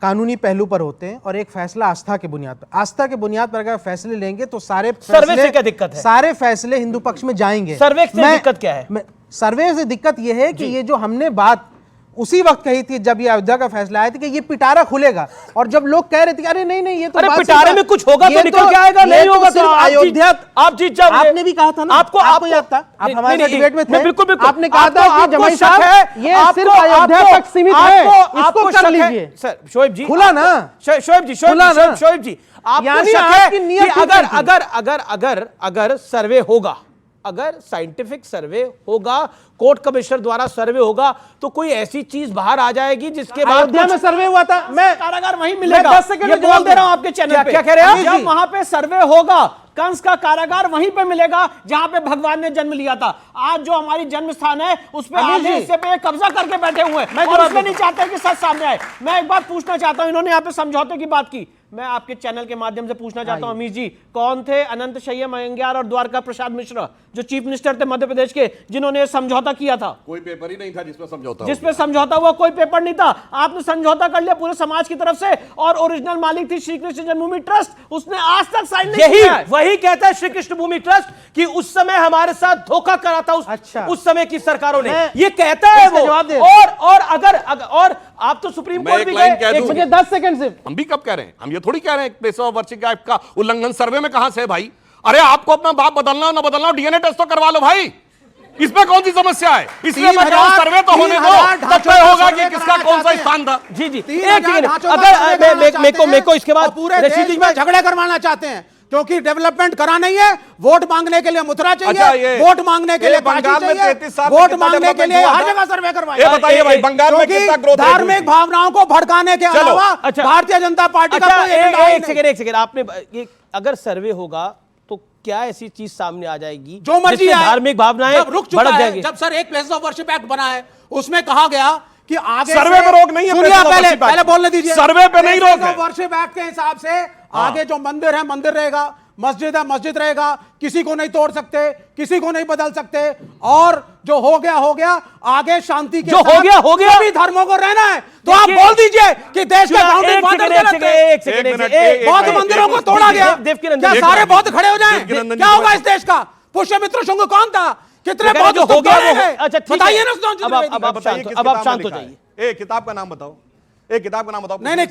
कानूनी पहलू पर होते हैं और एक फैसला आस्था के बुनियाद पर। आस्था के बुनियाद पर अगर फैसले लेंगे तो सारे सर्वे से क्या दिक्कत है? सारे फैसले हिंदू पक्ष में जाएंगे। सर्वे से दिक्कत क्या है? सर्वे से दिक्कत यह है कि ये जो हमने बात उसी वक्त कही थी जब ये अयोध्या का फैसला आया था कि ये पिटारा खुलेगा, और जब लोग कह रहे थे अरे नहीं नहीं ये तो पिटारे में कुछ होगा तो निकल के आएगा, नहीं होगा तो अयोध्या आप जीत जाओगे। आपने भी कहा था ना, आपको याद था, आप हमारे साथ डिबेट में थे, बिल्कुल बिल्कुल आपने कहा था कि जमाई साहब ये सिर्फ अयोध्या तक सीमित है, इसको कर लीजिए। सर शोएब जी, खुला ना शोएब जी, शोएब जी, आपको शक है कि अगर सर्वे होगा, अगर साइंटिफिक सर्वे होगा, कोर्ट कमिश्नर द्वारा सर्वे होगा, तो कोई ऐसी चीज बाहर आ जाएगी जिसके बाद अयोध्या में सर्वे हुआ था, मैं कारागार वहीं मिलेगा। 10 सेकंड में बोल दे रहा हूं आपके चैनल पे। क्या कह रहे हैं आप? जब वहां पे सर्वे होगा, कंस का कारागार वहीं पे मिलेगा जहां पे भगवान ने जन्म लिया था। आज जो हमारी जन्म स्थान है उस पे आधे हिस्से पे कब्जा करके बैठे हुए हैं और उसमें नहीं चाहते कि सच सामने आए। मैं एक बात पूछना चाहता हूं, इन्होंने यहाँ पे समझौते की बात की, मैं आपके चैनल के माध्यम से पूछना चाहता हूं अमीश जी, कौन थे अनंत शय्या मंग्यार और द्वारका प्रसाद मिश्रा जो चीफ मिनिस्टर थे मध्य प्रदेश के, जिन्होंने समझौता किया था? कोई पेपर ही नहीं था जिसमें समझौता जिसपे समझौता हुआ, कोई पेपर नहीं था। आपने समझौता कर लिया पूरे समाज की तरफ से, और ओरिजिनल मालिक थी श्री कृष्ण जन्मभूमि ट्रस्ट, उसने आज तक साइन नहीं किया है। वही कहता है श्री कृष्ण भूमि ट्रस्ट कि उस समय हमारे साथ धोखा करा था उस समय की सरकारों ने, ये कहता है वो। और अगर और आप तो सुप्रीम कोर्ट भी गए, मुझे 10 सेकंड से, हम भी कब कह रहे हैं, हम ये थोड़ी कह रहे हैं प्लेस ऑफ वर्शिप एक्ट का उल्लंघन सर्वे में कहां से है भाई? अरे आपको अपना बाप बदलना हो ना बदलना हो, डीएनए टेस्ट तो करवा लो भाई, इसमें कौन सी समस्या है? इसलिए मैं कह रहा हूं सर्वे तो होने दो, तब तय होगा कि किसका कौन सा स्थान था। जी एक सेकंड, अगर मेरे को इसके बाद पूरे देश में झगड़े करवाना चाहते हैं, क्योंकि डेवलपमेंट करा नहीं है। वोट मांगने के लिए मथुरा चाहिए, वोट मांगने के लिए बंगाल में 33 साल वोट मांगने के लिए हर जगह सर्वे करवाइए। ये बताइए भाई, बंगाल में कितना ग्रोथ? धार्मिक भावनाओं को भड़काने के अलावा भारतीय जनता पार्टी का कोई एजेंडा नहीं। एक सेकंड, आपने अगर सर्वे होगा तो क्या ऐसी चीज सामने आ जाएगी जो मर्जी है, धार्मिक भावनाएं रुक चुका है। जब सर एक प्लेस ऑफ वर्शिप एक्ट बना है, उसमें कहा गया कि आगे सर्वे पे रोक नहीं है, सुनिए पहले बोलने दीजिए, सर्वे पे नहीं रोक है। वर्शिप एक्ट के हिसाब से आगे जो मंदिर है मंदिर रहेगा, मस्जिद है मस्जिद रहेगा, किसी को नहीं तोड़ सकते, किसी को नहीं बदल सकते, और जो हो गया, आगे शांति के जो हो गया सभी धर्मों को रहना है। तो आप बोल दीजिए कि देश के फाउंडिंग फादर गलत थे, बौद्ध मंदिरों को तोड़ा गया, क्या सारे बौद्ध खड़े हो जाएं? क्या होगा इस देश का? पुष्यमित्र शुंग कौन था? कितने बौद्ध हो गए? बताइए ना, अब आप शांत हो जाइए। किताब का नाम बताओ, एक किताब का नाम बताओ। नहीं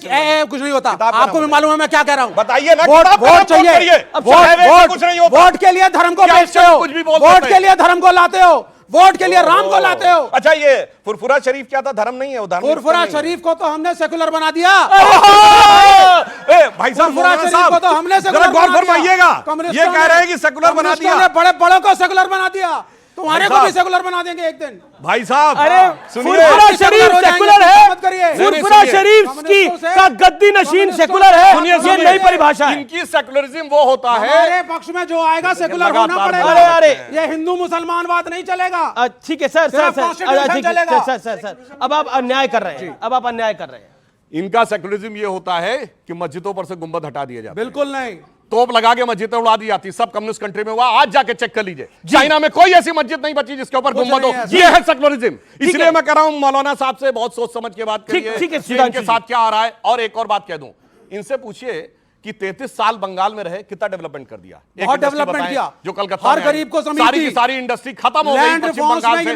कुछ नहीं होता, आपको भी मालूम है मैं क्या कह रहा हूं। बताइए ना, वोट चाहिए, वोट के लिए धर्म को बेचते हो, वोट के लिए धर्म को लाते हो, वोट के लिए राम को लाते हो। अच्छा, ये फुरफुरा शरीफ क्या था? धर्म नहीं है वो, फुरफुरा शरीफ को तो हमने सेकुलर बना दिया। भाई साहब, फुरफुरा शरीफ को तो हमने सेकुलर गौर फरमाइएगा, ये कह रहे हैं कि सेकुलर बना दिया, बड़े बड़ों को सेकुलर बना दिया, तुम्हारे को भी सेकुलर बना देंगे एक दिन। भाई साहब, अरे फुरफुरा शरीफ सेकुलर है, फुरफुरा शरीफ की का गद्दी नशीन सेकुलर है, ये नई परिभाषा है। इनकी सेकुलरिज्म वो होता है, हमारे पक्ष में जो आएगा सेकुलर होना पड़ेगा। अरे ये हिंदू मुसलमानवाद नहीं चलेगा। ठीक है सर, अब आप अन्याय कर रहे हैं, अब आप अन्याय कर रहे हैं। इनका सेकुलरिज्म ये होता है कि मस्जिदों पर से गुंबद हटा दिए जाते, बिल्कुल नहीं, तोप लगा के मस्जिदें उड़ा दी जाती, सब कम्युनिस्ट कंट्री में हुआ। आज जाके चेक कर लीजिए, चाइना में कोई ऐसी मस्जिद नहीं बची जिसके ऊपर गुंबद हो। ये है सेकुलरिज्म। इसलिए मैं कह रहा हूं मौलाना साहब से बहुत सोच समझ के बात करिए, इनके साथ क्या आ रहा है। और एक और बात कह दूं, इनसे पूछिए कि 33 साल बंगाल में रहे, कितना डेवलपमेंट कर दिया? बहुत डेवलपमेंट किया, जो कलकत्ता हर गरीब को सारी की सारी इंडस्ट्री खत्म हो गई पश्चिम बंगाल से,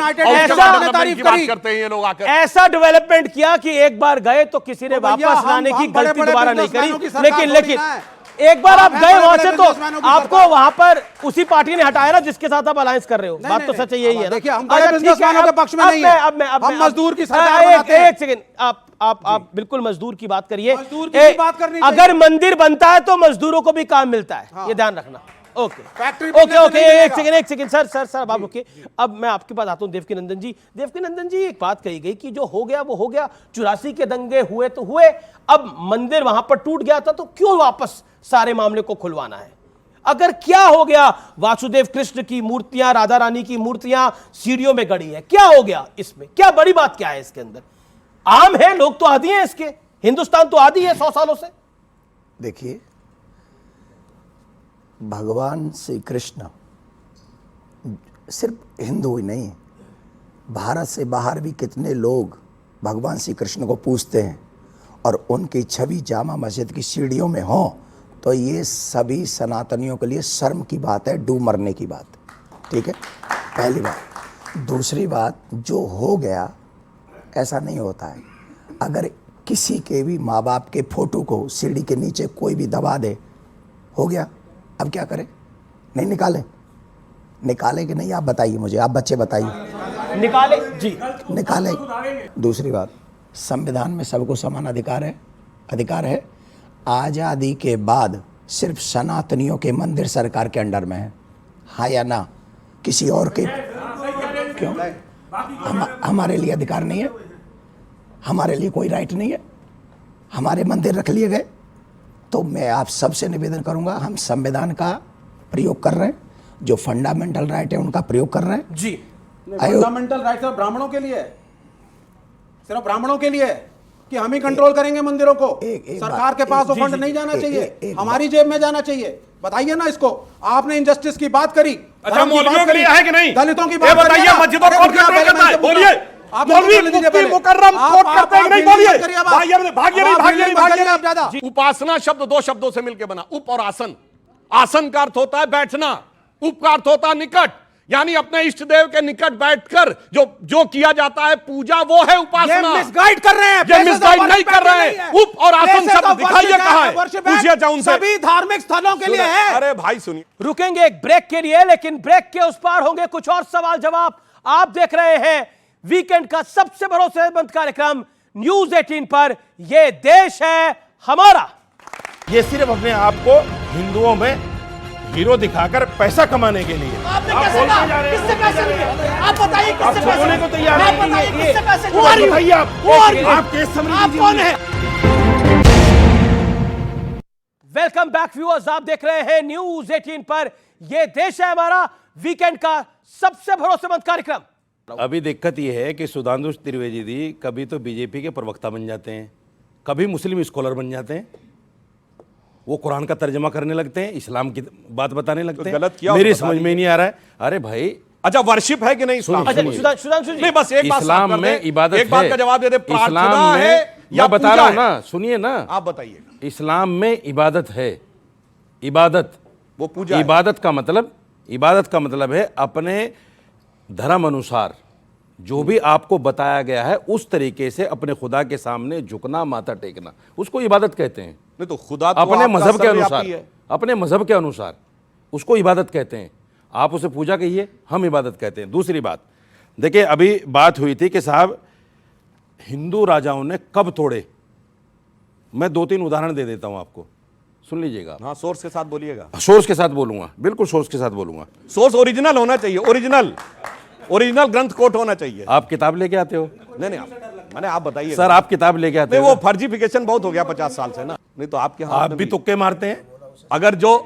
डेवलपमेंट की बात करते हैं ये लोग आकर। ऐसा डेवलपमेंट किया कि एक बार गए तो किसी ने वापस लाने की गलती दोबारा नहीं करी। लेकिन एक बार आप गए वहां से तो आपको वहां पर उसी पार्टी ने हटाया ना जिसके साथ आप अलायंस कर रहे हो। बात तो सच यही है। देखिए, हम बड़े बिजनेसमैनों के पक्ष में नहीं है, हम मजदूर की सरकार बनाते हैं। एक सेकंड, आप बिल्कुल मजदूर की बात करिए। अगर मंदिर बनता है तो मजदूरों को भी काम मिलता है, ये ध्यान रखना। ओके, एक सेकंड सर आप रुकिए। अब मैं आपके पास आता हूं देवकीनंदन जी। एक बात कही गई कि जो हो गया वो हो गया, 84 के दंगे हुए तो हुए, अब मंदिर वहां पर टूट गया था तो क्यों वापस सारे मामले को खुलवाना है? अगर क्या हो गया, वासुदेव कृष्ण की मूर्तियां, राधा रानी की मूर्तियां सीढ़ियों में गड़ी है, क्या हो गया इसमें? क्या बड़ी बात क्या है इसके अंदर? आम है, लोग तो आदी हैं इसके, हिंदुस्तान तो आदी है 100 सालों से। देखिए, भगवान श्री कृष्ण सिर्फ हिंदू ही नहीं, भारत से बाहर भी कितने लोग भगवान श्री कृष्ण को पूजते हैं और उनकी छवि जामा मस्जिद की सीढ़ियों में हो, तो ये सभी सनातनियों के लिए शर्म की बात है, डूब मरने की बात। ठीक है, पहली बात। दूसरी बात, जो हो गया ऐसा नहीं होता है। अगर किसी के भी माँ बाप के फोटो को सीढ़ी के नीचे कोई भी दबा दे, हो गया, अब क्या करें? नहीं निकाले कि नहीं? आप बताइए मुझे, आप बच्चे बताइए। निकाले जी, निकाले। दूसरी बात, संविधान में सबको समान अधिकार है। आज़ादी के बाद सिर्फ सनातनियों के मंदिर सरकार के अंडर में है, हाँ या ना? किसी और के क्यों? हमारे लिए अधिकार नहीं है, हमारे लिए कोई राइट नहीं है, हमारे मंदिर रख लिए गए। तो मैं आप सबसे निवेदन करूंगा, हम संविधान का प्रयोग कर रहे हैं, जो फंडामेंटल राइट है उनका प्रयोग कर रहे हैं जी। फंडामेंटल राइट सिर्फ ब्राह्मणों के लिए, सिर्फ ब्राह्मणों के लिए कि हम ही कंट्रोल करेंगे मंदिरों को? एक सरकार बात, के पास वो जी, फंड जी, नहीं जाना एक चाहिए, हमारी जेब में जाना चाहिए। बताइए ना इसको। आपने इंजस्टिस की बात करी, अच्छा, मौलवियों के लिए है कि नहीं? दलितों की ये बात बताइए, करिए ना। मस्जिदों को अरे कौन कंट्रोल पहले करता है? मैं बोलिए। आप मौलवी बोल दीजिए मुफ्ती पहले। मुकर्रम आप- कोट आप- करते हैं कि आप नहीं? बिल्कुल बोलिए। करिए बात। भागिए नहीं, भागिए नहीं। ज्यादा। उपासना शब्द दो शब्दों से मिलकर बना, उप और आसन। आसन का अर्थ होता है बैठना, उप का अर्थ होता है निकट, यानी अपने इष्ट देव के निकट बैठकर जो किया जाता है पूजा, वो है उपासना। मिसगाइड कर रहे हैं, ये मिसगाइड नहीं कर रहे हैं। उप और आसन शब्द दिखाइए कहां है, पूछिए जाओ उनसे। सभी धार्मिक स्थलों के लिए है। अरे भाई सुनिए, रुकेंगे एक ब्रेक के लिए, लेकिन ब्रेक के उस पार होंगे कुछ और सवाल जवाब। आप देख रहे हैं वीकेंड का सबसे भरोसेमंद कार्यक्रम न्यूज 18 पर। यह देश है हमारा। ये सिर्फ अपने आप को हिंदुओं में हीरो दिखाकर पैसा कमाने के लिए आपने आप कैसे बोलते कहा? जा रहे हैं। किससे पैसे लिए? आप बताइए आप किससे पैसे बोलने लिए? को तैयार आप नहीं। बताइए किससे पैसे लिए? Who are you? बताइए आप। Who are you? आप केस समझ आप लीजिए कौन मुझे। है? वेलकम बैक व्यूअर्स, आप देख रहे हैं न्यूज 18 पर। यह देश है हमारा, वीकेंड का सबसे भरोसेमंद कार्यक्रम। अभी दिक्कत यह है कि सुधांशु त्रिवेदी जी कभी तो बीजेपी के प्रवक्ता बन जाते हैं, कभी मुस्लिम स्कॉलर बन जाते हैं, वो कुरान का तर्जमा करने लगते हैं, इस्लाम की बात बताने लगते हैं। गलत किया मेरी समझ में ही नहीं आ रहा है। अरे भाई, अच्छा वर्शिप है कि नहीं इस्लाम? अच्छा सुधांशु जी, नहीं, बस एक बात इस्लाम साफ कर में दें। इबादत एक बात है। का जवाब दे दे, प्रार्थना इस्लाम है में या मैं बता पूजा रहा हूं है? ना, सुनिए ना, आप बताइए। इस्लाम में इबादत है। इबादत, वो पूजा है। इबादत का मतलब है अपने धर्म अनुसार जो भी आपको बताया गया है उस तरीके से अपने खुदा के सामने झुकना, माथा टेकना, उसको इबादत कहते हैं। नहीं तो खुदा तो अपने आपका मजहब के सर्वव्यापी अनुसार, है। अपने मजहब के अनुसार उसको इबादत कहते हैं। आप उसे पूजा कहिए, हम इबादत कहते हैं। दूसरी बात देखिए, अभी बात हुई थी कि साहब हिंदू राजाओं ने कब तोड़े। मैं 2-3 उदाहरण दे देता हूं आपको, सुन लीजिएगा। हाँ, सोर्स के साथ बोलिएगा। सोर्स के साथ बोलूंगा, बिल्कुल सोर्स के साथ बोलूंगा। सोर्स ओरिजिनल होना चाहिए, ओरिजिनल ग्रंथ कोट होना चाहिए। आप किताब लेके आते हो? नहीं मैंने आप बताइए सर, आप किताब लेके आते नहीं, हो? वो फर्जीफिकेशन बहुत हो गया 50 साल से ना। नहीं तो आपके हाथ आप में भी तुक्के मारते हैं।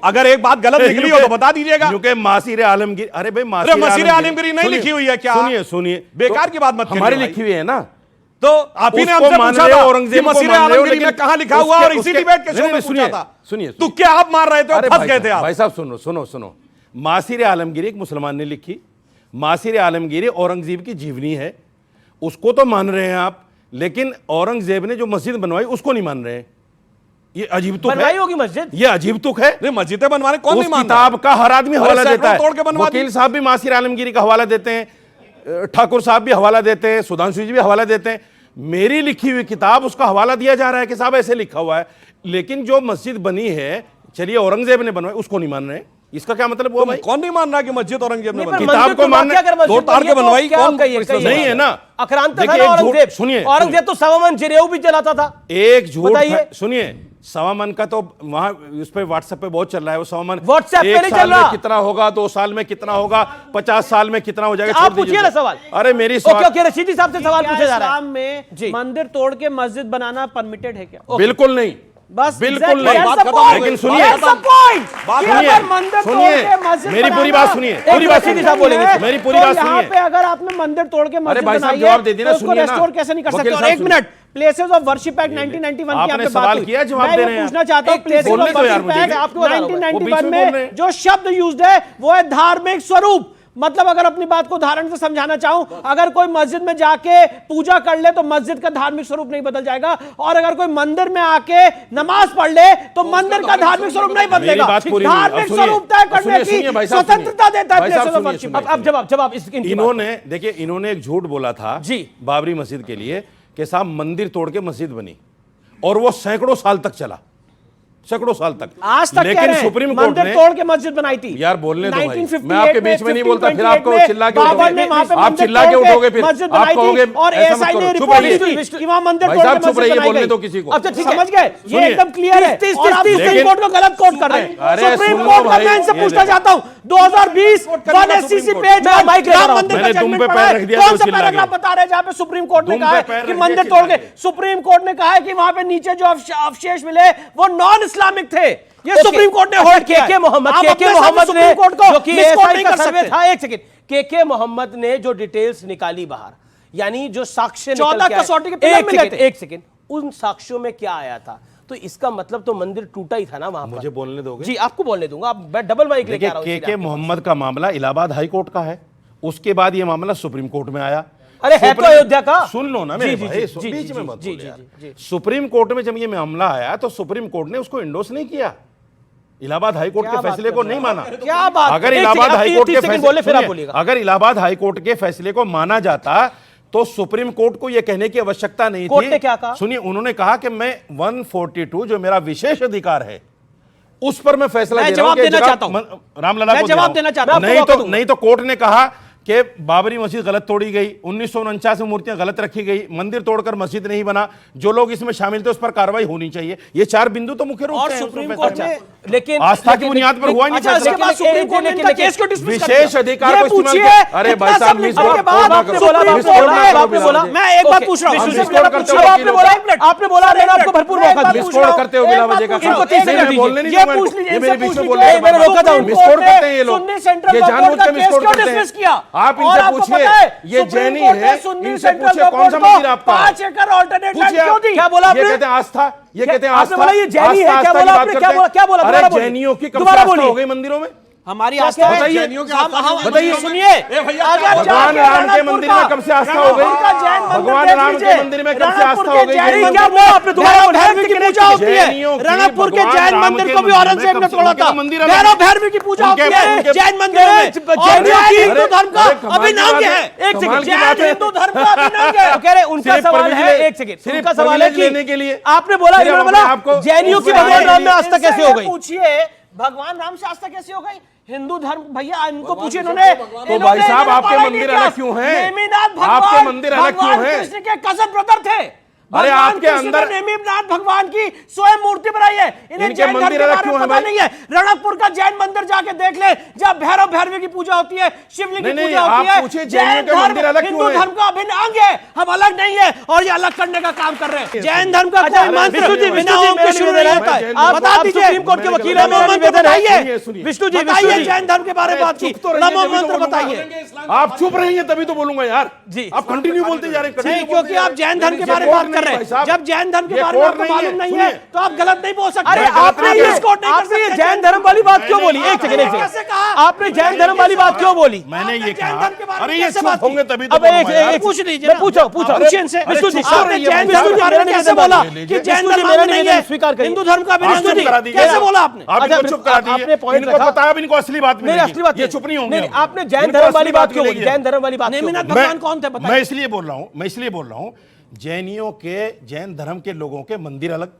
अगर एक बात गलत निकली हो तो बता दीजिएगा। क्योंकि मासीर आलमगीर, अरे भाई मासीर आलमगीरी नहीं लिखी हुई है क्या? सुनिए बेकार की बात मत करिए हमारी भाई। लिखी हुई है ना। तो आप ही ने उसको हमसे मान पूछा रहे हो, था औरंगजेब कि को मसीह मान रहे हो, आलमगीरी में लेकिन कहां लिखा हुआ, और इसी डिबेट के शो में सुनिए, पूछा था। सुनिए, तो क्या आप मार रहे थे और फंस गए थे आप? भाई साहब सुनो, मासीर आलमगीरी एक मुसलमान ने लिखी। मासीर आलमगीरी औरंगजेब की जीवनी है, उसको तो मान रहे हैं आप, लेकिन औरंगजेब ने जो मस्जिद बनवाई उसको नहीं मान रहे हैं। ये अजीब तुक है। बनवाई होगी मस्जिद, ये अजीब तुक है। नहीं, मस्जिदें बनवाने कौन नहीं मानता? किताब का हर आदमी हवाला देता है। तोड़ के बनवा दी। वकील साहब भी मासीर आलमगीरी का हवाला देते हैं, ठाकुर साहब भी हवाला देते हैं, सुधांशु जी भी हवाला देते हैं। मेरी लिखी हुई किताब, उसका हवाला दिया जा रहा है कि साहब ऐसे लिखा हुआ है। लेकिन जो मस्जिद बनी है, चलिए औरंगजेब ने बनवाई, उसको नहीं मान रहे। इसका क्या मतलब हुआ भाई? कौन नहीं मान रहा कि मस्जिद औरंगजेब ने बनवाई? किताब को मानने तोड़ ताड़ के बनवाई कौन? नहीं है ना। आक्रांत था देखिए, ना एक झूठ- औरंगजेब। सुनिए, औरंगजेब तो सवा मन जनेऊ भी जलाता था। एक झूठ बताइए। है, सुनिए, सवा मन का तो वहां उस पे व्हाट्सएप पे बहुत चल रहा है। वो सवा मन व्हाट्सएप पे एक नहीं साल चल रहा। में कितना होगा, 2 साल में कितना होगा, 50 साल में कितना हो जाएगा, आप छोड़ दीजिए पूछिए ना तो। सवाल। अरे मेरी ओके, रशीदी साहब से सवाल पूछा जा रहा है। इस्लाम में जी। मंदिर तोड़ के मस्जिद बनाना परमिटेड है क्या? बिल्कुल नहीं, बस बिल्कुल exactly, नहीं। that's the खत्म हो point. गई। लेकिन सुनिए, That's the point. बात कि सुनिए, अगर मंदिर तोड़ सुनिए, के मस्जिद मेरी पूरी बनाना- बात सुनिए, एक पूरी बात रशीदी सुनिए, साहब बोलेंगे, मेरी पूरी तो बात यहाँ सुनिए। पे अगर आपने मंदिर तोड़ के मस्जिद भाई साहब, बनाई जवाब है, दे देना, तो उसको सुनिए ना। रेस्टोर कैसे नहीं कर वकील सकते? और साहब एक minute, places of worship act 1991 की आपने यहाँ पे सवाल बात हुई। किया, जवाब मैं दे ये रहे हैं पूछना आप। चाहता हूँ, एक प्लेसेस बोलने ऑफ दो यार वर्शिप मुझे। एक्ट आपको बता रहा हूं, 1991 वो बीच में बोल रहे में हैं। जो शब्द यूज्ड है वो है धार्मिक स्वरूप। मतलब अगर अपनी बात को उदाहरण से समझाना चाहूं, अगर कोई मस्जिद में जाके पूजा कर ले तो मस्जिद का धार्मिक स्वरूप नहीं बदल जाएगा, और अगर कोई मंदिर में आके नमाज पढ़ ले तो मंदिर का धार्मिक स्वरूप नहीं मेरी बदलेगा। बात पूरी हुई। अब धार्मिक सुनिए, स्वरूप तय करने सुनिए, की सुनिए भाई साहब, स्वतंत्रता देता है भाई साहब, प्लेसेस ऑफ सुनिए, वर्शिप। सुनिए। अब जवाब इनकी बात। इन्होंने देखिए, इन्होंने एक झूठ बोला था जी। बाबरी मस्जिद के लिए कि साहब मंदिर तोड़ के मस्जिद बनी, और वो सैकड़ों साल तक चला, सैकड़ों साल तक। आज तक कह लेकिन रहे हैं, सुप्रीम कोर्ट मंदिर ने, तोड़ के मस्जिद बनाई थी यार बोलने दो भाई, 1958 मैं आपके बीच में नहीं बोलता, फिर आपको 1528 चिल्ला के बाबर ने वहां पे आप मंदिर चिल्ला के तोड़ उठोगे, फिर मस्जिद आप बनाई थी, कहोगे और ऐसा मत एएसआई करो। ने चुप रिपोर्ट रहिए। दी थी कि वहां मंदिर भाई तोड़ साहब के चुप मस्जिद रहिए, बनाई बोलने गई। दो किसी को। अब तो ठीक है। समझ गए, ये सुनिए। एकदम क्लियर है, और आप सुप्रीम लेकिन- कोर्ट को गलत कोट कर रहे हैं। अरे सुप्रीम सुन लो कोर्ट का भाई, मैं इनसे ये पूछना देखो। चाहता हूं, 2020 180 पेज मैं माइक ले रहा हूं। राम मंदिर का मैंने दुम जजमेंट पे पढ़ा पैर है। रख दिया कौन तो सा चिल्ला पैराग्राफ गया। बता रहे हैं जहां पे सुप्रीम कोर्ट ने दुम कहा पे है पैर कि रख मंदिर दिया, तोड़ के? चिल्ला गया। सुप्रीम कोर्ट ने कहा है कि वहां पे नीचे जो अवशेष मिले वो नॉन इस्लामिक थे। ये Okay. सुप्रीम कोर्ट ने अच्छा, होल्ड किया है। के मोहम्मद आप अपने सामने ने सुप्रीम कोर्ट को जो कि मिसकोट एएसआई नहीं का कर सर्वे सकते। था, एक सेकंड, के मोहम्मद ने जो डिटेल्स निकाली बाहर, यानी जो साक्ष्य 14 निकल के आए- कसौटी के पिलर मिले थे। एक सेकंड, उन साक्ष्यों में क्या आया था? तो इसका मतलब तो मंदिर टूटा ही था ना वहां पर। मुझे बोलने दोगे? जी आपको बोलने दूंगा, आप मैं डबल माइक लेके आ रहा हूं। के मोहम्मद का मामला इलाहाबाद हाई कोर्ट का है, उसके बाद ये मामला सुप्रीम कोर्ट में आया। अरे है तो अयोध्या का। सुन लो ना मेरे भाई, बीच में मत बोलो यार। सुप्रीम कोर्ट में जब ये मामला आया तो सुप्रीम कोर्ट ने उसको इंडोर्स नहीं किया, इलाहाबाद हाई कोर्ट के फैसले को नहीं माना। क्या बात? अगर इलाहाबाद हाई कोर्ट के फैसले, अगर इलाहाबाद हाई कोर्ट के फैसले को माना जाता तो सुप्रीम कोर्ट को यह कहने की आवश्यकता नहीं कोर्ट थी। ने क्या कहा? सुनिए, उन्होंने कहा कि मैं 142 जो मेरा विशेष अधिकार है उस पर मैं फैसला दे रहा हूं। देना चाहता हूं रामलला को जवाब देना चाहता हूं। नहीं तो कोर्ट ने कहा कि बाबरी मस्जिद गलत तोड़ी गई, 1949 में मूर्तियां गलत रखी गई, मंदिर तोड़कर मस्जिद नहीं बना, जो लोग इसमें शामिल थे उस पर कार्रवाई होनी चाहिए। ये 4 बिंदु तो मुख्य रूप और से सुप्रीम कोर्ट में लेकिन आस्था की बुनियाद पर हुआ नहीं था। सुप्रीम कोर्ट ने केस को डिसमिस कर दिया। विशेष अधिकार को इस्तेमाल किया। अरे भाई साहब, मैं एक बात पूछ रहा हूं, आपने बोला आपको भरपूर मौका मिसकोड करते हो बिला वजह का। इनको 30 सेकंड बोलने नहीं ये दूंगा। पूछ लीजिए, ये मेरे बीच में बोल इनसे रहे हैं। मैंने रोका था। मिसकोड करते हैं ये लोग, सुन्नी सेंट्रल ये कोर्ट जानबूझ का के केस मिसकोड क्यों करते डिसमिस हैं। किया? आप और इनसे आपको पूछिए, पता है, ये सुप्रीम जैनी कोर्ट ने है, सुन्नी इनसे सेंट्रल पूछिए कौन सा कोर्ट को मंदिर आपका है? 5 एकड़ ऑल्टरनेट लैंड पूछिए क्यों दी? क्या बोला ये कहते हैं आस्था, ये कहते हैं आपने आस्था। बोला ये जैनी है, क्या बोला आपने? क्या बोला? अरे दोबारा बोलिए। जैनियों की कब से दोबारा आस्था बोलिए। हो गई मंदिरों में? हमारी आस्था है। बताइए, सुनिए, भगवान राम के मंदिर में कब से आस्था हो गई? भगवान राम के मंदिर में कब से आस्था हो गई? क्या बोला आपने? दोबारा भैरवी की पूजा होती है। रणकपुर के जैन मंदिर को भी औरंगजेब ने तोड़ा था। भैरवी की पूजा होती है जैन मंदिर में। जैनियों की हिंदू धर्म का अभिनव है। एक सेकंड, हिंदू धर्म का अभिनव है। कह रहे उनका सवाल है, एक सेकंड, उनका सवाल है कि आपने बोला, इन्होंने बोला जैनियों की भगवान राम में आस्था कैसे हो गई? पूछिए भगवान राम से आस्था कैसे हो गई? हिंदू धर्म भैया इनको पूछिए। इन्होंने तो भाई साहब आपके मंदिर अलग क्यों हैं? आपके मंदिर अलग क्यों हैं? कृष्ण के कजन ब्रदर थे। अरे आपके अंदर नेमिनाथ भगवान की स्वयं मूर्ति बनाई है। इन्हें जैन धर्म के बारे में पता नहीं है। रणकपुर का जैन मंदिर जाके देख ले, जब भैरव भैरवी की पूजा होती है, शिवलिंग की पूजा होती है। जैन धर्म हिंदू धर्म का अभिन्न अंग है, हम अलग नहीं है और ये अलग करने का काम कर रहे हैं। जैन धर्म का कोई मंत्र बिना ओम के शुरू नहीं होता है। बता दीजिए, सुप्रीम कोर्ट के वकील नमो मंत्र बताइए। विष्णु जी बताइए, जैन धर्म के बारे में बात की, नमो मंत्र बताइए। आप चुप रहेंगे तभी तो बोलूंगा यार जी। आप कंटिन्यू बोलते जा रहे हैं, क्योंकि आप जैन धर्म के बारे में बात कर रहे हैं। जब जैन धर्म के बारे में आपको मालूम नहीं है तो आप गलत नहीं बोल सकते। अरे आपने ये जैन धर्म वाली बात क्यों बोली? एक सेकंड, एक सेकंड, आपने जैन धर्म वाली बात क्यों बोली? मैंने ये कहा, अरे ये चुप होंगे तभी तो अब एक पूछ लीजिए, पूछो विष्णु जी, आपने जैन धर्म के बारे में कैसे बोला कि जैन धर्म नहीं है, हिंदू धर्म का भी नहीं? कैसे बोला आपने? आप चुप करा दीजिए, इनको पता है, इनको असली बात नहीं, असली बात ये चुप नहीं होंगे। आपने जैन धर्म वाली बात क्यों बोली? जैन धर्म वाली बात नेमिनाथ भगवान कौन थे? मैं इसलिए बोल रहा हूं जैनियों के, जैन धर्म के लोगों के मंदिर अलग,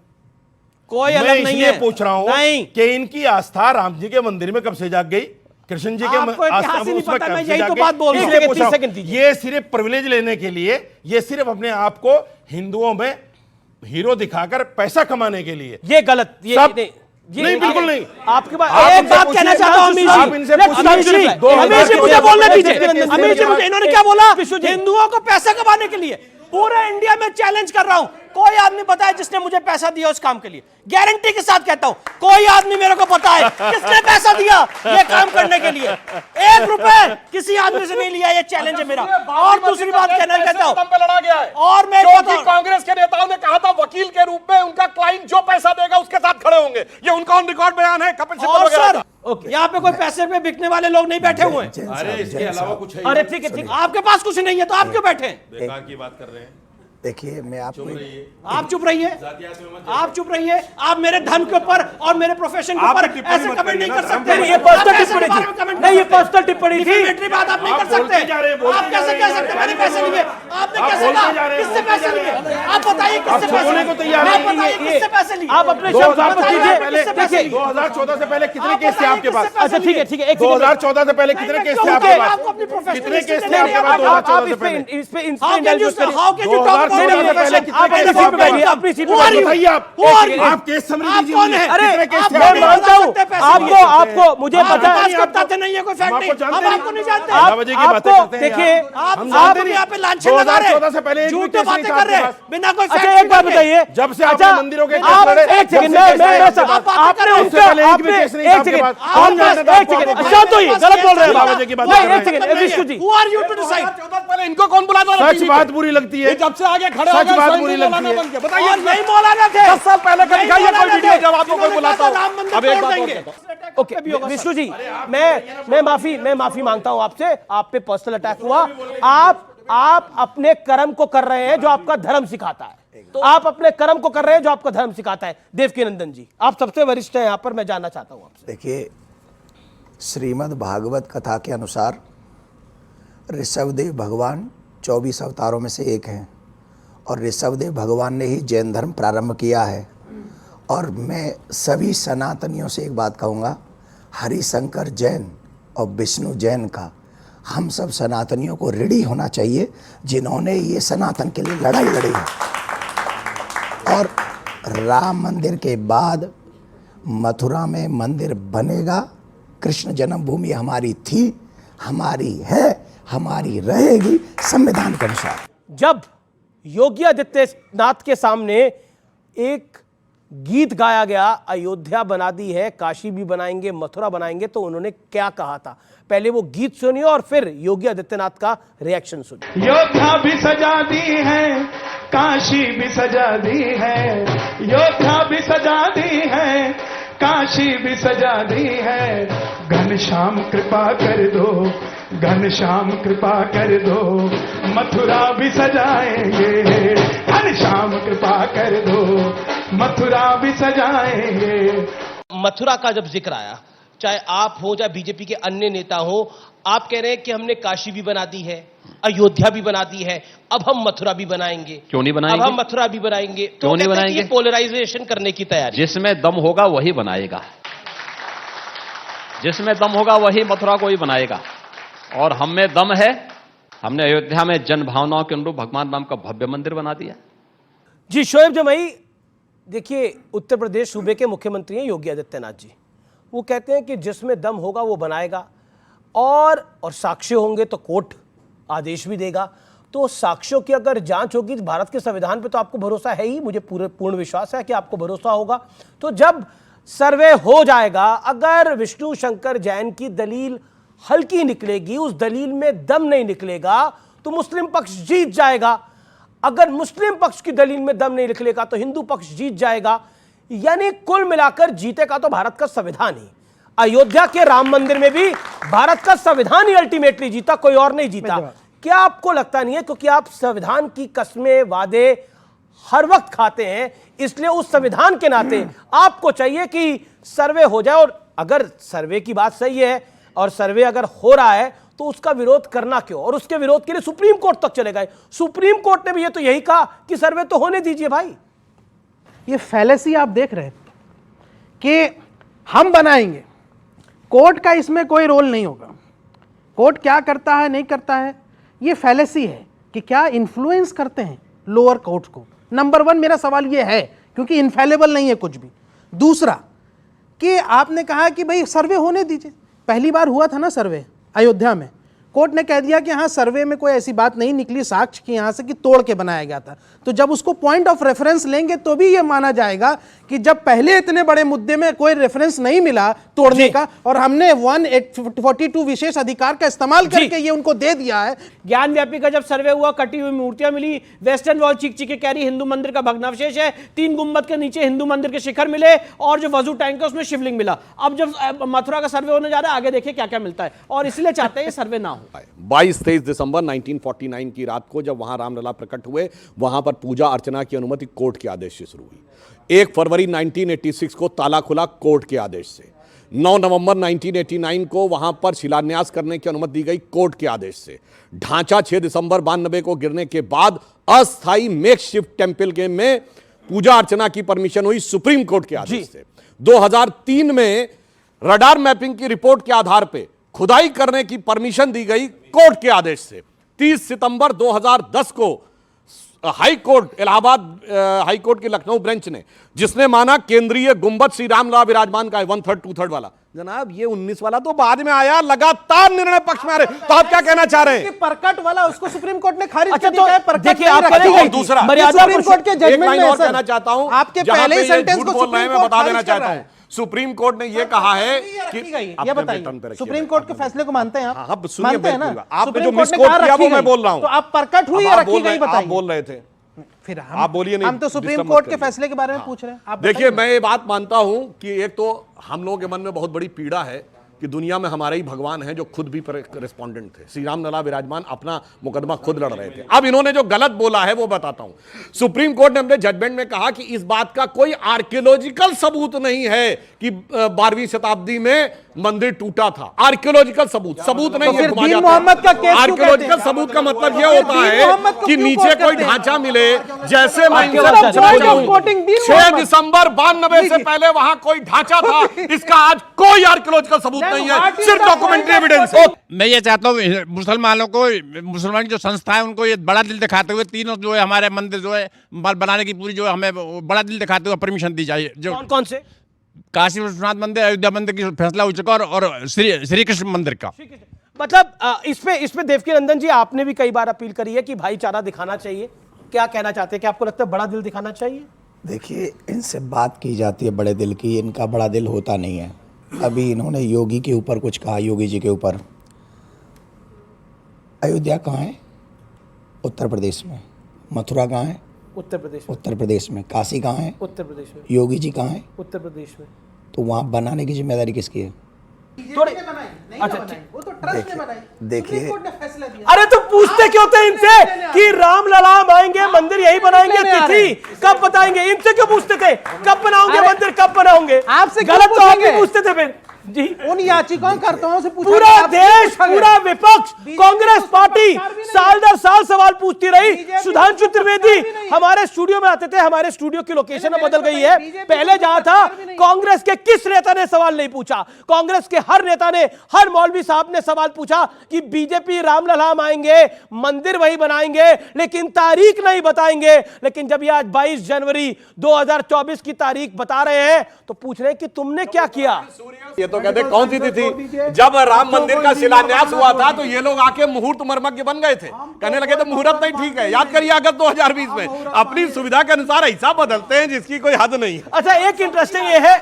कोई मैं अलग नहीं है। पूछ रहा हूं कि इनकी आस्था राम जी के मंदिर में कब से जाग गई? कृष्ण जी के आस्था में पता, मैं यही तो बात बोल रहा हूं। ये सिर्फ प्रिविलेज लेने के लिए, ये सिर्फ अपने आप को हिंदुओं में हीरो दिखाकर पैसा कमाने के लिए, ये गलत, ये नहीं, बिल्कुल नहीं। आपके पास एक बात कहना चाहता हूं अमीर जी, मुझे बोलने दीजिए। अमीर जी, मुझे इन्होंने क्या बोला? हिंदुओं को पैसा कमाने के लिए पूरे इंडिया में चैलेंज कर रहा हूं, कोई आदमी बताए जिसने मुझे पैसा दिया उस काम के लिए? गारंटी के साथ कहता हूं, कोई आदमी मेरे को पता है किसने पैसा दिया ये काम करने के लिए? 1 रुपए किसी आदमी से नहीं लिया, ये चैलेंज है मेरा। और दूसरी बात कहना चाहता हूं, लड़ा गया है और मैं कांग्रेस के नेताओं ने कहा था वकील के रूप में उनका क्लाइंट जो पैसा देगा उसके साथ खड़े होंगे, ये उनका ऑन रिकॉर्ड बयान है। कपिल सिब्बल वगैरह का। यहाँ पे कोई पैसे पे बिकने वाले लोग नहीं बैठे हुए हैं। अरे इसके अलावा कुछ है? अरे ठीक है, आपके पास कुछ नहीं है तो आप क्यों बैठे? बेकार की बात कर रहे हैं। देखिए, मैं आपको आप चुप रहिए, आप चुप रहिए। आप मेरे धर्म के ऊपर और मेरे प्रोफेशन के ऊपर ऐसे कमेंट नहीं कर सकते। ये पर्सनल टिप्पणी थी, नहीं, ये पर्सनल टिप्पणी थी। डिफेमेटरी बात आप नहीं कर सकते। आप कैसे कह सकते मैंने पैसे लिए? आपने कैसे कहा? किससे पैसे लिए? आप बताइए किससे पैसे लिए? आप बताइए किससे पैसे लिए? आप अपने शब्द वापस कीजिए। देखिए, 2014 से पहले कितने केस थे आपके पास? अच्छा ठीक है, ठीक है, 2014 से पहले कितने केस थे आपके पास? कितने केस थे आपके पास 2014 से पहले? इस पे अपनी सीट पर बताइए। आप केस समरी दीजिए। कौन है? अरे केस मैं मानता हूं, आपको मुझे पता है, बताते नहीं है कोई फैक्ट नहीं, हम आपको नहीं जानते। आपको देखिए, आप यहाँ पे लांछन लगा रहे हैं, 2014 से पहले झूठी बातें कर रहे हैं बिना कोई अच्छा एक बात बताइए, जब से आपने मंदिरों के आप एक सेकंड में आपने इससे पहले एक भी केस नहीं था आपके पास। शांत होइए, गलत बोल रहे हैं बाबा जी की बात नहीं, कर रहे एक second Vishnu ji, Who are you to decide? पहले इनको कौन बुलाता है? सच बात बुरी लगती है, जब से आगे खड़े हो सच गए, बात स्वयं बुरी ही लगती मौलाना है। बन के। बताइए, नहीं मौलाना थे। 10 साल पहले का दिखाइए कोई वीडियो जब आपको कोई बुलाता हो। अब एक बात और कहता हूं। ओके विष्णु जी, मैं माफी मांगता हूं आपसे, आप पे पर्सनल अटैक हुआ। आप अपने कर्म को कर रहे हैं जो आपका धर्म सिखाता है, आप अपने कर्म को कर रहे हैं जो आपका धर्म सिखाता है। देवकीनंदन जी, आप सबसे वरिष्ठ हैं यहां पर, मैं जानना चाहता हूं आपसे। देखिए, श्रीमद् भागवत कथा के अनुसार ऋषभदेव भगवान 24 अवतारों में से एक हैं और ऋषभदेव भगवान ने ही जैन धर्म प्रारंभ किया है। और मैं सभी सनातनियों से एक बात कहूँगा, हरिशंकर जैन और विष्णु जैन का हम सब सनातनियों को ऋणी होना चाहिए जिन्होंने ये सनातन के लिए लड़ाई लड़ी है। और राम मंदिर के बाद मथुरा में मंदिर बनेगा। कृष्ण जन्मभूमि हमारी थी, हमारी है, हमारी रहेगी संविधान के अनुसार। जब योगी आदित्यनाथ के सामने एक गीत गाया गया, अयोध्या बना दी है, काशी भी बनाएंगे, मथुरा बनाएंगे, तो उन्होंने क्या कहा था? पहले वो गीत सुनिए और फिर योगी आदित्यनाथ का रिएक्शन सुनिए। योद्धा भी सजा दी है, काशी भी सजा दी है, योद्धा भी सजा दी है, काशी भी सजा दी है। घनश्याम कृपा कर दो, घनश्याम कृपा कर दो, मथुरा भी सजाएंगे। घनश्याम कृपा कर दो, मथुरा भी सजाएंगे। मथुरा का जब जिक्र आया, चाहे आप हो चाहे बीजेपी के अन्य नेता हो, आप कह रहे हैं कि हमने काशी भी बना दी है, अयोध्या भी बना दी है, अब हम मथुरा भी बनाएंगे। क्यों नहीं बनाएंगे? अब हम मथुरा भी बनाएंगे। क्यों नहीं बनाएंगे? पोलराइजेशन करने की तैयारी। जिसमें दम होगा वही बनाएगा, जिसमें दम होगा वही मथुरा को ही बनाएगा। और हम में दम है, हमने अयोध्या में जन भावनाओं के अनुरूप भगवान राम का भव्य मंदिर बना दिया। जी शोएब जमाई, देखिए उत्तर प्रदेश सूबे के मुख्यमंत्री हैं योगी आदित्यनाथ जी, वो कहते हैं कि जिसमें दम होगा वो बनाएगा और साक्ष्य होंगे तो कोर्ट आदेश भी देगा। तो साक्ष्यों की अगर जांच होगी भारत के संविधान पे तो आपको भरोसा है ही, मुझे पूर्ण विश्वास है कि आपको भरोसा होगा। तो जब सर्वे हो जाएगा, अगर विष्णु शंकर जैन की दलील हल्की निकलेगी, उस दलील में दम नहीं निकलेगा, तो मुस्लिम पक्ष जीत जाएगा। अगर मुस्लिम पक्ष की दलील में दम नहीं निकलेगा तो हिंदू पक्ष जीत जाएगा। यानी कुल मिलाकर जीतेगा तो भारत का संविधान ही। अयोध्या के राम मंदिर में भी भारत का संविधान ही अल्टीमेटली जीता, कोई और नहीं जीता। क्या आपको लगता नहीं है, क्योंकि आप संविधान की कस्में वादे हर वक्त खाते हैं, इसलिए उस संविधान के नाते आपको चाहिए कि सर्वे हो जाए? और अगर सर्वे की बात सही है और सर्वे अगर हो रहा है तो उसका विरोध करना क्यों? और उसके विरोध के लिए सुप्रीम कोर्ट तक चले गए। सुप्रीम कोर्ट ने भी ये तो यही कहा कि सर्वे तो होने दीजिए भाई। ये फैलेसी आप देख रहे हैं कि हम बनाएंगे, कोर्ट का इसमें कोई रोल नहीं होगा। कोर्ट क्या करता है नहीं करता है, ये फैलेसी है कि क्या इन्फ्लुएंस करते हैं लोअर कोर्ट को। नंबर 1 मेरा सवाल ये है, क्योंकि इनफेलेबल नहीं है कुछ भी। दूसरा कि आपने कहा कि भाई सर्वे होने दीजिए, पहली बार हुआ था ना सर्वे अयोध्या में, कोर्ट ने कह दिया कि हाँ सर्वे में कोई ऐसी बात नहीं निकली साक्ष्य की यहां से कि तोड़ के बनाया गया था। तो जब उसको पॉइंट ऑफ रेफरेंस लेंगे तो भी यह माना जाएगा कि जब पहले इतने बड़े मुद्दे में कोई रेफरेंस नहीं मिला तोड़ने का, और हमने 142 विशेष अधिकार का इस्तेमाल करके ये उनको दे दिया है। ज्ञान व्यापी का जब सर्वे हुआ, कटी हुई मूर्तियां मिली, वेस्टर्न वॉल चीख चीख के कह रही हिंदू मंदिर का भग्नावशेष है, 3 गुंबद के नीचे हिंदू मंदिर के शिखर मिले और जो वजू टैंक है उसमें शिवलिंग मिला। अब जब मथुरा का सर्वे होने जा रहा है, आगे देखिए क्या क्या मिलता है, और इसलिए चाहते हैं सर्वे ना हो। 22-23 दिसंबर 1949 की रात को जब वहां रामलला प्रकट हुए, वहां पर पूजा अर्चना की अनुमति कोर्ट के आदेश से शुरू हुई। 1 फरवरी 1986 को ताला खुला कोर्ट के आदेश से। 9 नवंबर 1989 को वहां पर शिलान्यास करने की अनुमति दी गई कोर्ट के आदेश से। ढांचा 6 दिसंबर 92 को गिरने के बाद अस्थायी मेकशिफ्ट टेंपल के में पूजा अर्चना की परमिशन हुई सुप्रीम कोर्ट के आदेश से। 2003 में रडार मैपिंग की रिपोर्ट के आधार पर खुदाई करने की परमिशन दी गई कोर्ट के आदेश से। 30 सितंबर 2010 को high court, Allahabad high court की लखनऊ बेंच ने, जिसने माना केंद्रीय गुंबद श्री रामलला विराजमान का है 1/3 2/3 वाला। जनाब ये 19 वाला तो बाद में आया, लगातार निर्णय पक्ष में आ रहे। तो आप क्या कहना चाह रहे हैं? परकट वाला उसको सुप्रीम कोर्ट ने खारिज अच्छा, कर दिया है। परकट देखिए आप दूसरा सुप्रीम कोर्ट के जजमेंट में और कहना चाहता हूं, आपके पहले ही सेंटेंस को बोल रहे हैं, मैं बता देना चाहता हूं, सुप्रीम कोर्ट ने यह कहा है कि ये अपने बताइए, वेतन पे रखिए सुप्रीम भाई। कोर्ट के फैसले को मानते हैं आप? हाँ, सुनिए, मानते हैं ना? बिल्कुल। आपने सुप्रीम जो कोर्ट ने मिसकोट कहा किया वो रखी मैं गई। बोल रहा हूं। तो आप प्रकट हुई अब या आप रखी बोल गई रहे- बताइए। आप बोल रहे थे, फिर आप बोलिए नहीं, हम तो सुप्रीम डिस्टर्ब कोर्ट मत के करिए। फैसले के बारे में पूछ रहे हैं। आप देखिए, बताइए। मैं ये बात मानता हूं कि एक तो हम लोगों के मन में बहुत बड़ी पीड़ा है कि दुनिया में हमारे ही भगवान हैं जो खुद भी रेस्पोंडेंट थे। श्री राम लला विराजमान अपना मुकदमा खुद लड़ रहे थे। अब इन्होंने जो गलत बोला है वो बताता हूं। सुप्रीम कोर्ट ने अपने जजमेंट में कहा कि इस बात का कोई आर्कियोलॉजिकल सबूत नहीं है कि 12वीं शताब्दी में मंदिर टूटा था। आर्कियोलॉजिकल सबूत नहीं है। फिर दीन मोहम्मद का केस क्यों कहते आर्कियोलॉजिकल हैं? सबूत का मतलब तो यह फिर होता दीन है मोहम्मद को कि क्यों नीचे कोट कोई करते हैं? ढांचा मिले, जैसे मैं Sir, why are you quoting दीन 6 मोहम्मद? दिसंबर 92 से पहले वहां कोई ढांचा था, इसका आज कोई आर्कियोलॉजिकल सबूत नहीं है, सिर्फ डॉक्यूमेंट्री एविडेंस है। मैं ये चाहता हूँ मुसलमानों को, मुसलमान की जो संस्था है उनको ये बड़ा दिल दिखाते हुए तीनों जो है हमारे मंदिर जो है बनाने की पूरी जो है हमें बड़ा दिल दिखाते हुए परमिशन दी जाए। जो कौन कौन से? काशी विश्वनाथ मंदिर, अयोध्या मंदिर की फैसला हो चुका और श्री कृष्ण मंदिर का। मतलब इस पे देवकी नंदन जी आपने भी कई बार अपील करी है कि भाईचारा दिखाना चाहिए। क्या कहना चाहते हैं कि आपको लगता है बड़ा दिल दिखाना चाहिए? देखिए, इनसे बात की जाती है बड़े दिल की, इनका बड़ा दिल होता नहीं है। अभी इन्होंने योगी के ऊपर कुछ कहा, योगी जी के ऊपर। अयोध्या कहाँ है? उत्तर प्रदेश में। मथुरा कहाँ है? उत्तर प्रदेश में। उत्तर प्रदेश में। काशी कहाँ है? उत्तर प्रदेश में। योगी जी कहाँ है? उत्तर प्रदेश में। तो वहाँ बनाने की जिम्मेदारी किसकी है? थोड़ी अच्छा, वो तो ट्रस्ट ने बनाई। देखिए, सुप्रीम कोर्ट ने फैसला दिया। अरे तो पूछते क्यों थे इनसे कि राम ललाम आएंगे, मंदिर यही बनाएंगे, तिथि कब बताएंगे? इनसे क्यों पूछते थे कब बनाओगे मंदिर, कब बनाओगे? आपसे क्यों गलत तो आप पूछेंगे? भी पूछते थे फिर जी। उन याचिकाकर्ताओं से पूछा पूरा कि आपसे देश, पूछा गया। पूरा विपक्ष, कांग्रेस पार्टी साल दर साल सवाल पूछती रही। बीजेपी सुधांशु को त्रिवेदी सरकार भी नहीं है। हमारे स्टूडियो में आते थे। हमारे स्टूडियो की लोकेशन अब बदल गई है। बीजेपी पहले को जहां था, सरकार भी नहीं है। कांग्रेस के किस नेता ने सवाल नहीं पूछा? कांग्रेस के हर नेता ने, हर मौलवी साहब ने सवाल पूछा कि बीजेपी रामललाम आएंगे, मंदिर वही बनाएंगे, लेकिन तारीख नहीं बताएंगे। लेकिन जब ये आज 22 जनवरी 2024 की तारीख बता रहे हैं तो पूछ रहे हैं कि तुमने क्या किया? ये तो कहते कौन सी थी जब राम मंदिर का शिलान्यास हुआ था तो ये लोग आके मुहूर्त मर्मज्ञ बन गए थे, कहने लगे थे मुहूर्त नहीं ठीक है। याद करिए अगस्त 2020 में अपनी सुविधा के अनुसार ऐसा बदलते हैं जिसकी कोई हद नहीं। अच्छा, एक इंटरेस्टिंग ये है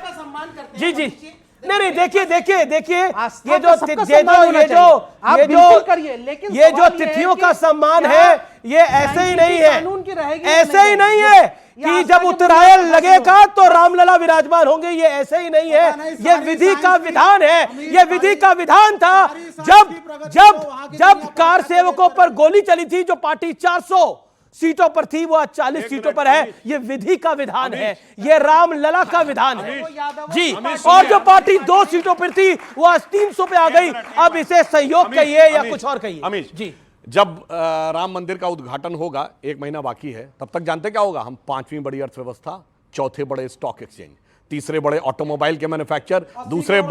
जी जी, नहीं देखिए देखिए देखिए, ये जो तिथियों का सम्मान है, ये ऐसे ही नहीं है, ऐसे ही नहीं है कि जब उत्तरायण लगेगा तो रामलला विराजमान होंगे। ये ऐसे ही नहीं है, ये विधि का विधान है। ये विधि का विधान था जब कार सेवकों पर गोली चली थी, जो पार्टी 400 सीटों पर थी वो आज 40 सीटों पर है। ये विधि का विधान है, ये रामलला का विधान है जी। और जो पार्टी 2 सीटों पर थी वो आज 300 पे आ गई। अब इसे सहयोग कहिए या कुछ और कहिए जी। जब राम मंदिर का उद्घाटन होगा, 1 महीना बाकी है, तब तक जानते क्या होगा? हम 5वीं बड़ी अर्थव्यवस्था, चौथे बड़े स्टॉक एक्सचेंज, तीसरे बड़े ऑटोमोबाइल के मैन्युफैक्चर, दूसरे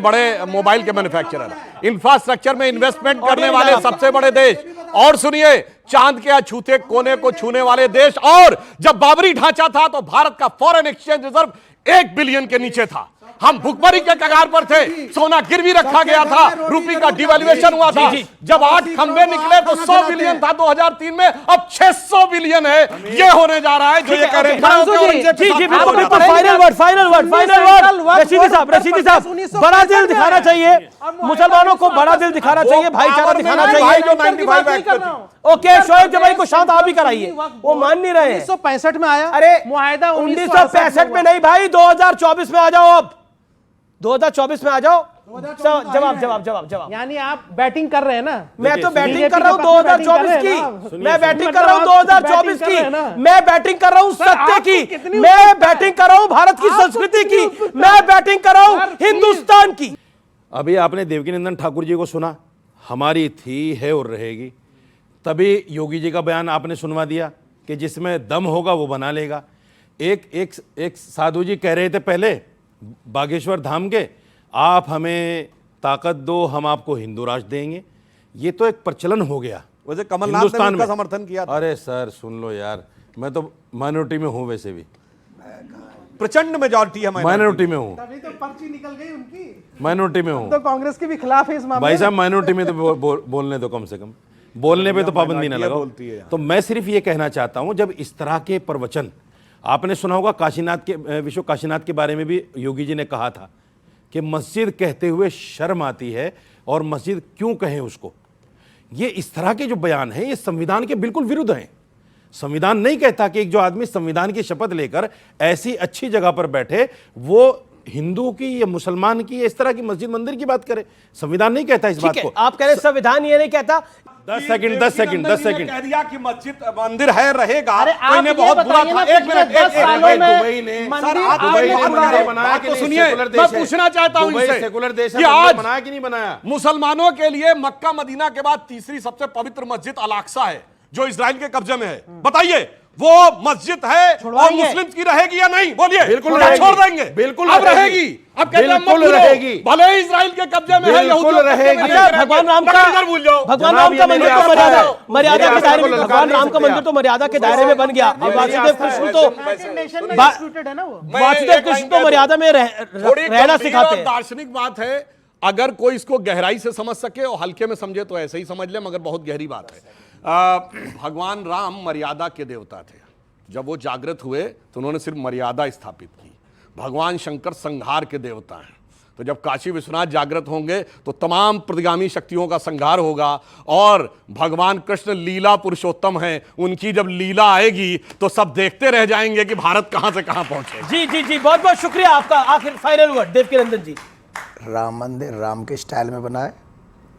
बड़े मोबाइल के मैन्युफैक्चरर, इंफ्रास्ट्रक्चर में इन्वेस्टमेंट करने वाले सबसे बड़े देश, और सुनिए चांद के अछूते कोने को छूने वाले देश। और जब बाबरी ढांचा था तो भारत का फॉरेन एक्सचेंज रिजर्व 1 बिलियन के नीचे था। हम भुखमरी के कगार पर थे, सोना गिरवी रखा गया था, रुपये का डिवैल्यूएशन हुआ था। जब 8 खंबे निकले तो 100 बिलियन था 2003 में, अब 600 बिलियन है। ये होने जा रहा है जो ये कह रहे हैं। जी बिल्कुल, फाइनल वर्ड रशीदी साहब, बड़ा दिल दिखाना चाहिए, मुसलमानों को बड़ा दिल दिखाना चाहिए, भाईचारा दिखाना चाहिए। जो 95 ओके, शोएब जमाई को शांत आप ही कराइए, वो मान नहीं रहे हैं। 1965 में आया, अरे मुआहिदा 1965 में नहीं भाई, 2024 में आ जाओ। अब 2024 में आ जाओ। जवाब। यानी आप बैटिंग कर रहे हैं ना? मैं तो बैटिंग कर रहा हूं 2024 की, मैं बैटिंग कर रहा हूं 2024 की, मैं बैटिंग कर रहा हूं सत्य की, मैं बैटिंग कर रहा हूं भारत की संस्कृति की, मैं बैटिंग कर रहा हूं हिंदुस्तान की। अभी आपने देवकीनंदन ठाकुर जी को सुना, हमारी थी, है और रहेगी। तभी योगी जी का बयान आपने सुनवा दिया कि जिसमें दम होगा वो बना लेगा। एक साधु जी कह रहे थे पहले बागेश्वर धाम के, आप हमें ताकत दो, हम आपको हिंदू राष्ट्र देंगे। ये तो एक प्रचलन हो गया। वैसे कमलनाथ ने उसका समर्थन किया था। अरे सर सुन लो यार, मैं तो माइनॉरिटी में हूं, वैसे भी प्रचंड मेजॉरिटी है, माइनॉरिटी में हूं, तभी तो पर्ची निकल गई उनकी, माइनॉरिटी में हूं। तो कांग्रेस के भी खिलाफ है इस मामले में। भाई साहब माइनॉरिटी में तो बोलने दो, कम से कम बोलने पे तो पाबंदी ना लगाओ। तो मैं सिर्फ ये कहना चाहता हूं, जब इस तरह के प्रवचन आपने सुना होगा काशीनाथ के विश्व काशीनाथ के बारे में भी योगी जी ने कहा था कि मस्जिद कहते हुए शर्म आती है, और मस्जिद क्यों कहें उसको। ये इस तरह के जो बयान हैं ये संविधान के बिल्कुल विरुद्ध हैं। संविधान नहीं कहता कि एक जो आदमी संविधान की शपथ लेकर ऐसी अच्छी जगह पर बैठे वो हिंदू की या मुसलमान की या इस तरह की मस्जिद मंदिर की बात करे। संविधान नहीं कहता इस बात को। आप कह रहे संविधान ये नहीं कहता। 10 सेकंड कह दिया कि मस्जिद मंदिर है रहेगा। अरे आप ये बताइए ना, एक मिनट, 10 सालों में दुबई ने बनाया तो सुनिए, मैं पूछना चाहता हूं इनसे सेकुलर देश कि आज बनाया कि नहीं बनाया। मुसलमानों के लिए मक्का मदीना के बाद तीसरी सबसे पवित्र मस्जिद अल-अक्सा है जो इजराइल के कब्जे में है। बताइए वो मस्जिद है और मुस्लिम की रहेगी या नहीं? बोलिए। बिल्कुल छोड़ देंगे। बिल्कुल अब रहेगी। अब कहते हैं बिल्कुल रहेगी। भले ही इजराइल के कब्जे में है, बिल्कुल रहेगी। भगवान राम का भूल जाओ। भगवान राम का मंदिर तो मर्यादा के दायरे में, भगवान राम का मंदिर तो मर्यादा के दायरे में बन गया। और वासुदेव कृष्ण तो मर्यादा में रहना सिखाते हैं। दार्शनिक बात है, अगर कोई इसको गहराई से समझ सके और हल्के में समझे तो ऐसे ही समझ ले, मगर बहुत गहरी बात है। भगवान राम मर्यादा के देवता थे। जब वो जागृत हुए तो उन्होंने सिर्फ मर्यादा स्थापित की। भगवान शंकर संहार के देवता हैं, तो जब काशी विश्वनाथ जागृत होंगे तो तमाम प्रतिगामी शक्तियों का संहार होगा। और भगवान कृष्ण लीला पुरुषोत्तम हैं, उनकी जब लीला आएगी तो सब देखते रह जाएंगे कि भारत कहां से कहां पहुंचे। जी जी जी, बहुत बहुत शुक्रिया आपका। आखिर फाइनल वर्ड देवकीनंदन जी। राम मंदिर राम के स्टाइल में बना है,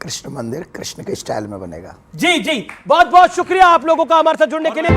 कृष्ण मंदिर कृष्ण के स्टाइल में बनेगा। जी जी, बहुत बहुत शुक्रिया आप लोगों का हमारे साथ जुड़ने के लिए।